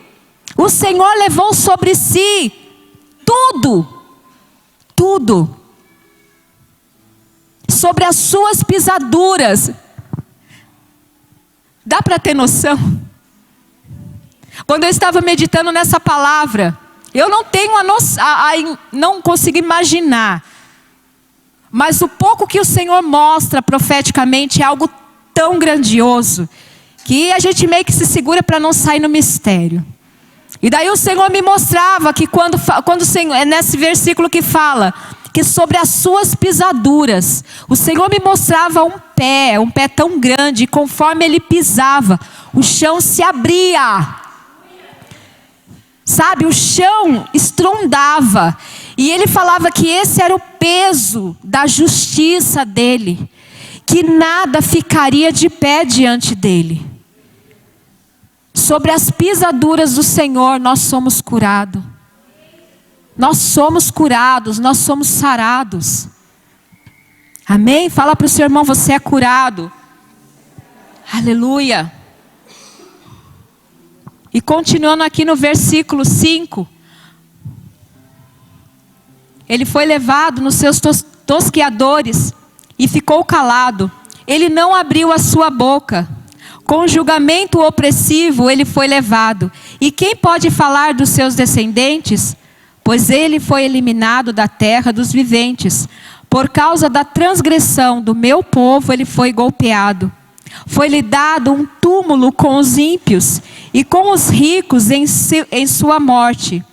O Senhor levou sobre si tudo, tudo. Sobre as suas pisaduras. Dá para ter noção? Quando eu estava meditando nessa palavra, eu não tenho não consigo imaginar. Mas o pouco que o Senhor mostra profeticamente é algo tão grandioso, que a gente meio que se segura para não sair no mistério. E daí o Senhor me mostrava que quando o Senhor, é nesse versículo que fala que sobre as suas pisaduras, o Senhor me mostrava um pé tão grande, e conforme ele pisava, o chão se abria. Sabe, o chão estrondava. E ele falava que esse era o peso da justiça dele, que nada ficaria de pé diante dele. Sobre as pisaduras do Senhor nós somos curados. Nós somos curados, nós somos sarados. Amém? Fala para o seu irmão, você é curado. Aleluia. E continuando aqui no versículo 5. Ele foi levado nos seus tosqueadores e ficou calado. Ele não abriu a sua boca. Com julgamento opressivo ele foi levado. E quem pode falar dos seus descendentes? Pois ele foi eliminado da terra dos viventes. Por causa da transgressão do meu povo ele foi golpeado. Foi-lhe dado um túmulo com os ímpios e com os ricos em sua morte.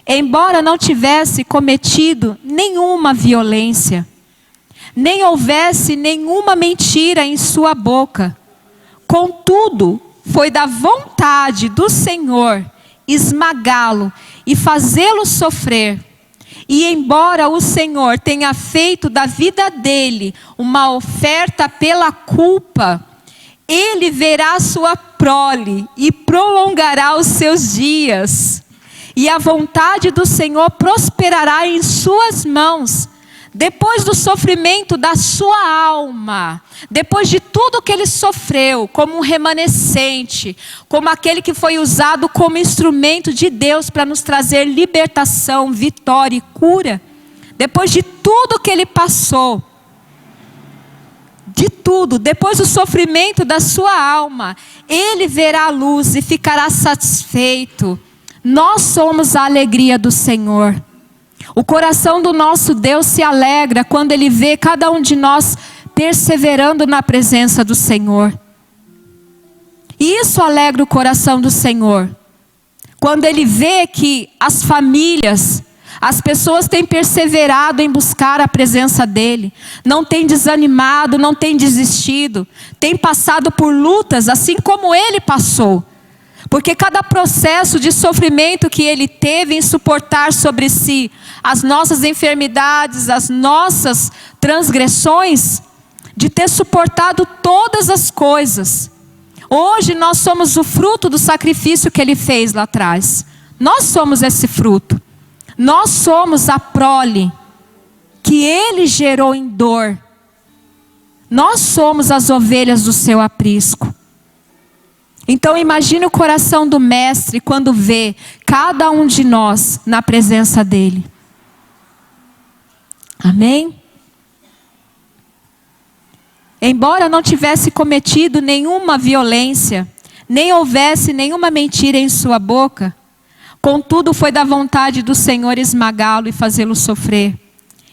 Embora não tivesse cometido nenhuma violência, nem houvesse nenhuma mentira em sua boca. Contudo, foi da vontade do Senhor esmagá-lo e fazê-lo sofrer. E embora o Senhor tenha feito da vida dele uma oferta pela culpa, ele verá sua prole e prolongará os seus dias. E a vontade do Senhor prosperará em suas mãos. Depois do sofrimento da sua alma, depois de tudo que ele sofreu, como um remanescente, como aquele que foi usado como instrumento de Deus para nos trazer libertação, vitória e cura, depois de tudo que ele passou, de tudo, depois do sofrimento da sua alma, ele verá a luz e ficará satisfeito. Nós somos a alegria do Senhor. O coração do nosso Deus se alegra quando ele vê cada um de nós perseverando na presença do Senhor. E isso alegra o coração do Senhor. Quando ele vê que as famílias, as pessoas têm perseverado em buscar a presença dele, não têm desanimado, não têm desistido, têm passado por lutas assim como ele passou. Porque cada processo de sofrimento que ele teve em suportar sobre si as nossas enfermidades, as nossas transgressões, de ter suportado todas as coisas. Hoje nós somos o fruto do sacrifício que ele fez lá atrás. Nós somos esse fruto. Nós somos a prole que ele gerou em dor. Nós somos as ovelhas do seu aprisco. Então imagine o coração do mestre quando vê cada um de nós na presença dele. Amém? Embora não tivesse cometido nenhuma violência, nem houvesse nenhuma mentira em sua boca, contudo foi da vontade do Senhor esmagá-lo e fazê-lo sofrer.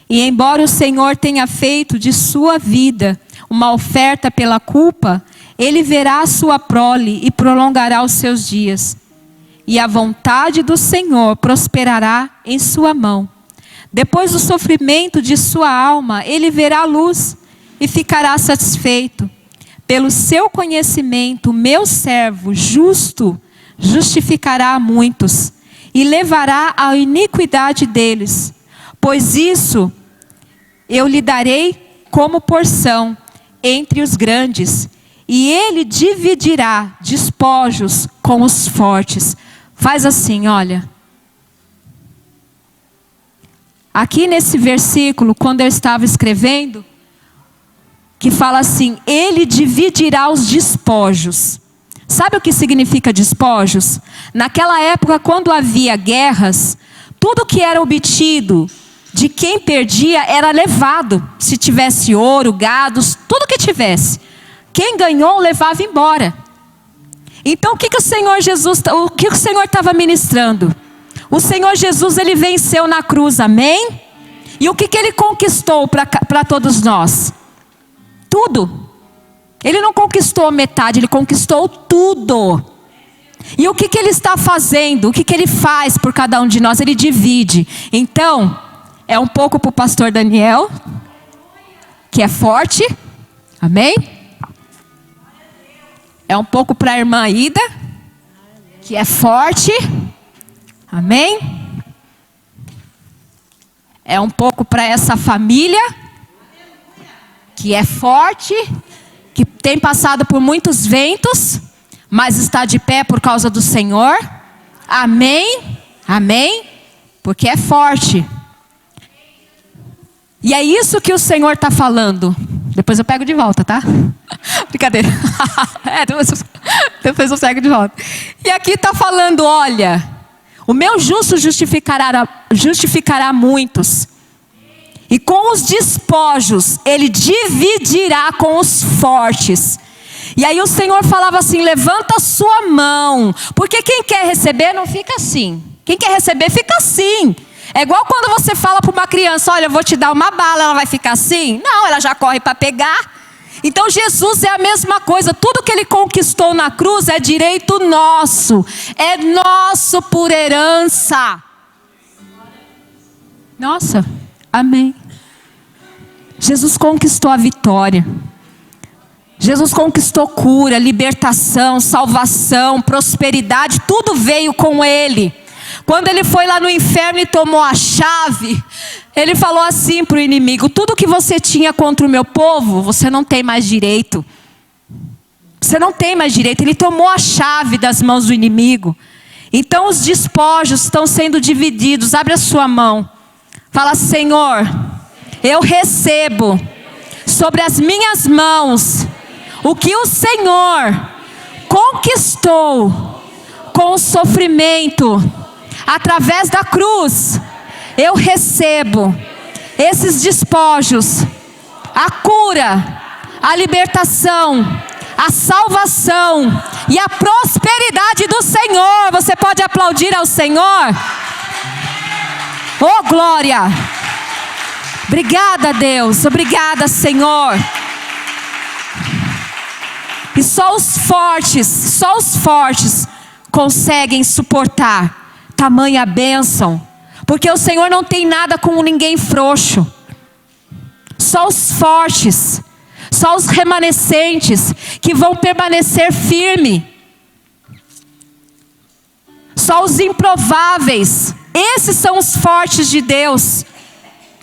E embora o Senhor tenha feito de sua vida uma oferta pela culpa, ele verá a sua prole e prolongará os seus dias. E a vontade do Senhor prosperará em sua mão. Depois do sofrimento de sua alma, ele verá a luz e ficará satisfeito. Pelo seu conhecimento, meu servo justo justificará a muitos e levará a iniquidade deles. Pois isso eu lhe darei como porção entre os grandes, e ele dividirá despojos com os fortes. Faz assim, olha. Aqui nesse versículo, quando eu estava escrevendo, que fala assim, ele dividirá os despojos. Sabe o que significa despojos? Naquela época, quando havia guerras, tudo que era obtido de quem perdia era levado. Se tivesse ouro, gados, tudo que tivesse. Quem ganhou levava embora. Então o que o Senhor Jesus, o que o Senhor estava ministrando? O Senhor Jesus, ele venceu na cruz, amém? E o que ele conquistou para todos nós? Tudo. Ele não conquistou metade, ele conquistou tudo. E o que ele está fazendo? O que ele faz por cada um de nós? Ele divide. Então, é um pouco para o pastor Daniel, que é forte, amém? É um pouco para a irmã Ida, que é forte, amém? É um pouco para essa família, que é forte, que tem passado por muitos ventos, mas está de pé por causa do Senhor, amém? Amém? Porque é forte. E é isso que o Senhor está falando. Depois eu pego de volta, tá? Brincadeira. Depois eu pego de volta. E aqui está falando, olha, o meu justo justificará muitos. E com os despojos, ele dividirá com os fortes. E aí o Senhor falava assim, levanta a sua mão. Porque quem quer receber não fica assim. Quem quer receber fica assim. É igual quando você fala para uma criança, olha, eu vou te dar uma bala, ela vai ficar assim? Não, ela já corre para pegar. Então Jesus é a mesma coisa, tudo que ele conquistou na cruz é direito nosso. É nosso por herança. Nossa, amém. Jesus conquistou a vitória. Jesus conquistou cura, libertação, salvação, prosperidade, tudo veio com ele. Quando ele foi lá no inferno e tomou a chave, ele falou assim para o inimigo, tudo que você tinha contra o meu povo, você não tem mais direito. Você não tem mais direito. Ele tomou a chave das mãos do inimigo. Então os despojos estão sendo divididos. Abre a sua mão. Fala, Senhor, eu recebo sobre as minhas mãos o que o Senhor conquistou com o sofrimento através da cruz. Eu recebo esses despojos, a cura, a libertação, a salvação e a prosperidade do Senhor. Você pode aplaudir ao Senhor? Oh, glória! Obrigada, Deus. Obrigada, Senhor. E só os fortes conseguem suportar tamanha bênção. Porque o Senhor não tem nada com ninguém frouxo. Só os fortes, só os remanescentes que vão permanecer firme. Só os improváveis. Esses são os fortes de Deus.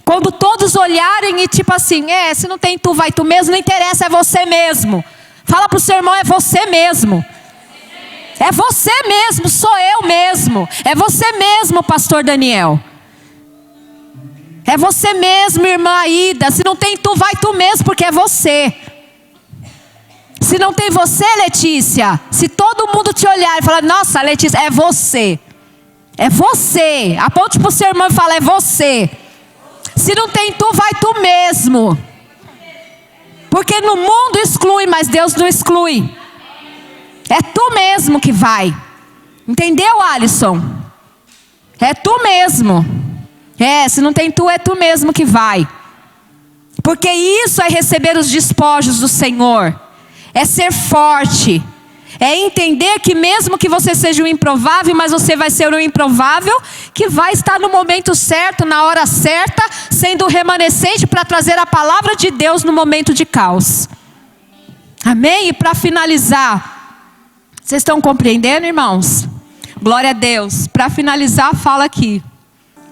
Quando todos olharem e tipo assim, se não tem tu, vai tu mesmo, não interessa, é você mesmo. Fala para o seu irmão, é você mesmo. É você mesmo, sou eu mesmo. É você mesmo, pastor Daniel. É você mesmo, irmã Aida. Se não tem tu, vai tu mesmo, porque é você. Se não tem você, Letícia, se todo mundo te olhar e falar, nossa, Letícia, é você. É você. Aponte para o seu irmão e fala, é você. Se não tem tu, vai tu mesmo. Porque no mundo exclui, mas Deus não exclui. É tu mesmo que vai. Entendeu, Alisson? É tu mesmo. Se não tem tu, é tu mesmo que vai. Porque isso é receber os despojos do Senhor. É ser forte. É entender que mesmo que você seja um improvável, mas você vai ser um improvável que vai estar no momento certo, na hora certa, sendo remanescente para trazer a palavra de Deus no momento de caos. Amém? E para finalizar, vocês estão compreendendo, irmãos? Glória a Deus. Para finalizar, fala aqui.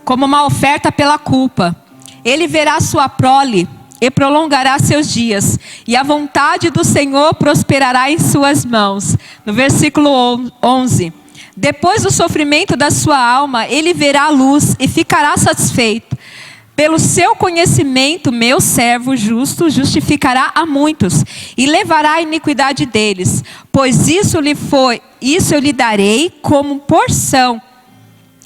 Como uma oferta pela culpa. Ele verá sua prole e prolongará seus dias, e a vontade do Senhor prosperará em suas mãos. No versículo 11. Depois do sofrimento da sua alma, ele verá a luz e ficará satisfeito. Pelo seu conhecimento, meu servo justo justificará a muitos e levará a iniquidade deles, pois isso eu lhe darei como porção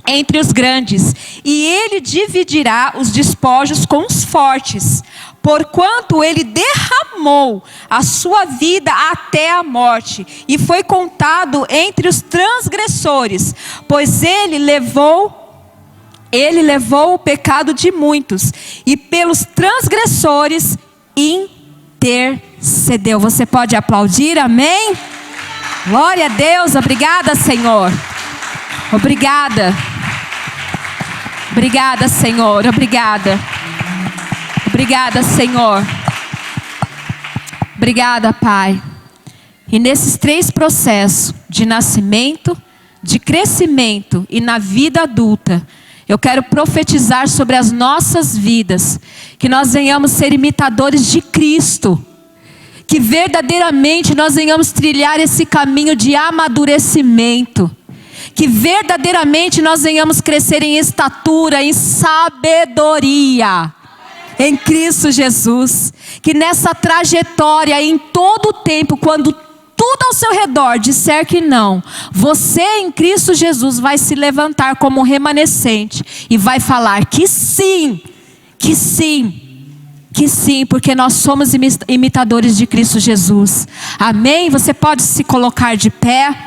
entre os grandes, e ele dividirá os despojos com os fortes, porquanto ele derramou a sua vida até a morte, e foi contado entre os transgressores, pois ele levou o pecado de muitos, e pelos transgressores intercedeu. Você pode aplaudir, amém? Glória a Deus, obrigada, Senhor. Obrigada. Obrigada, Senhor. Obrigada. Obrigada, Senhor. Obrigada, Pai. E nesses 3 processos de nascimento, de crescimento e na vida adulta, eu quero profetizar sobre as nossas vidas, que nós venhamos ser imitadores de Cristo, que verdadeiramente nós venhamos trilhar esse caminho de amadurecimento, que verdadeiramente nós venhamos crescer em estatura, em sabedoria, em Cristo Jesus, que nessa trajetória, em todo o tempo, quando tudo ao seu redor disser que não, você em Cristo Jesus vai se levantar como remanescente e vai falar que sim, que sim. Que sim, porque nós somos imitadores de Cristo Jesus. Amém? Você pode se colocar de pé.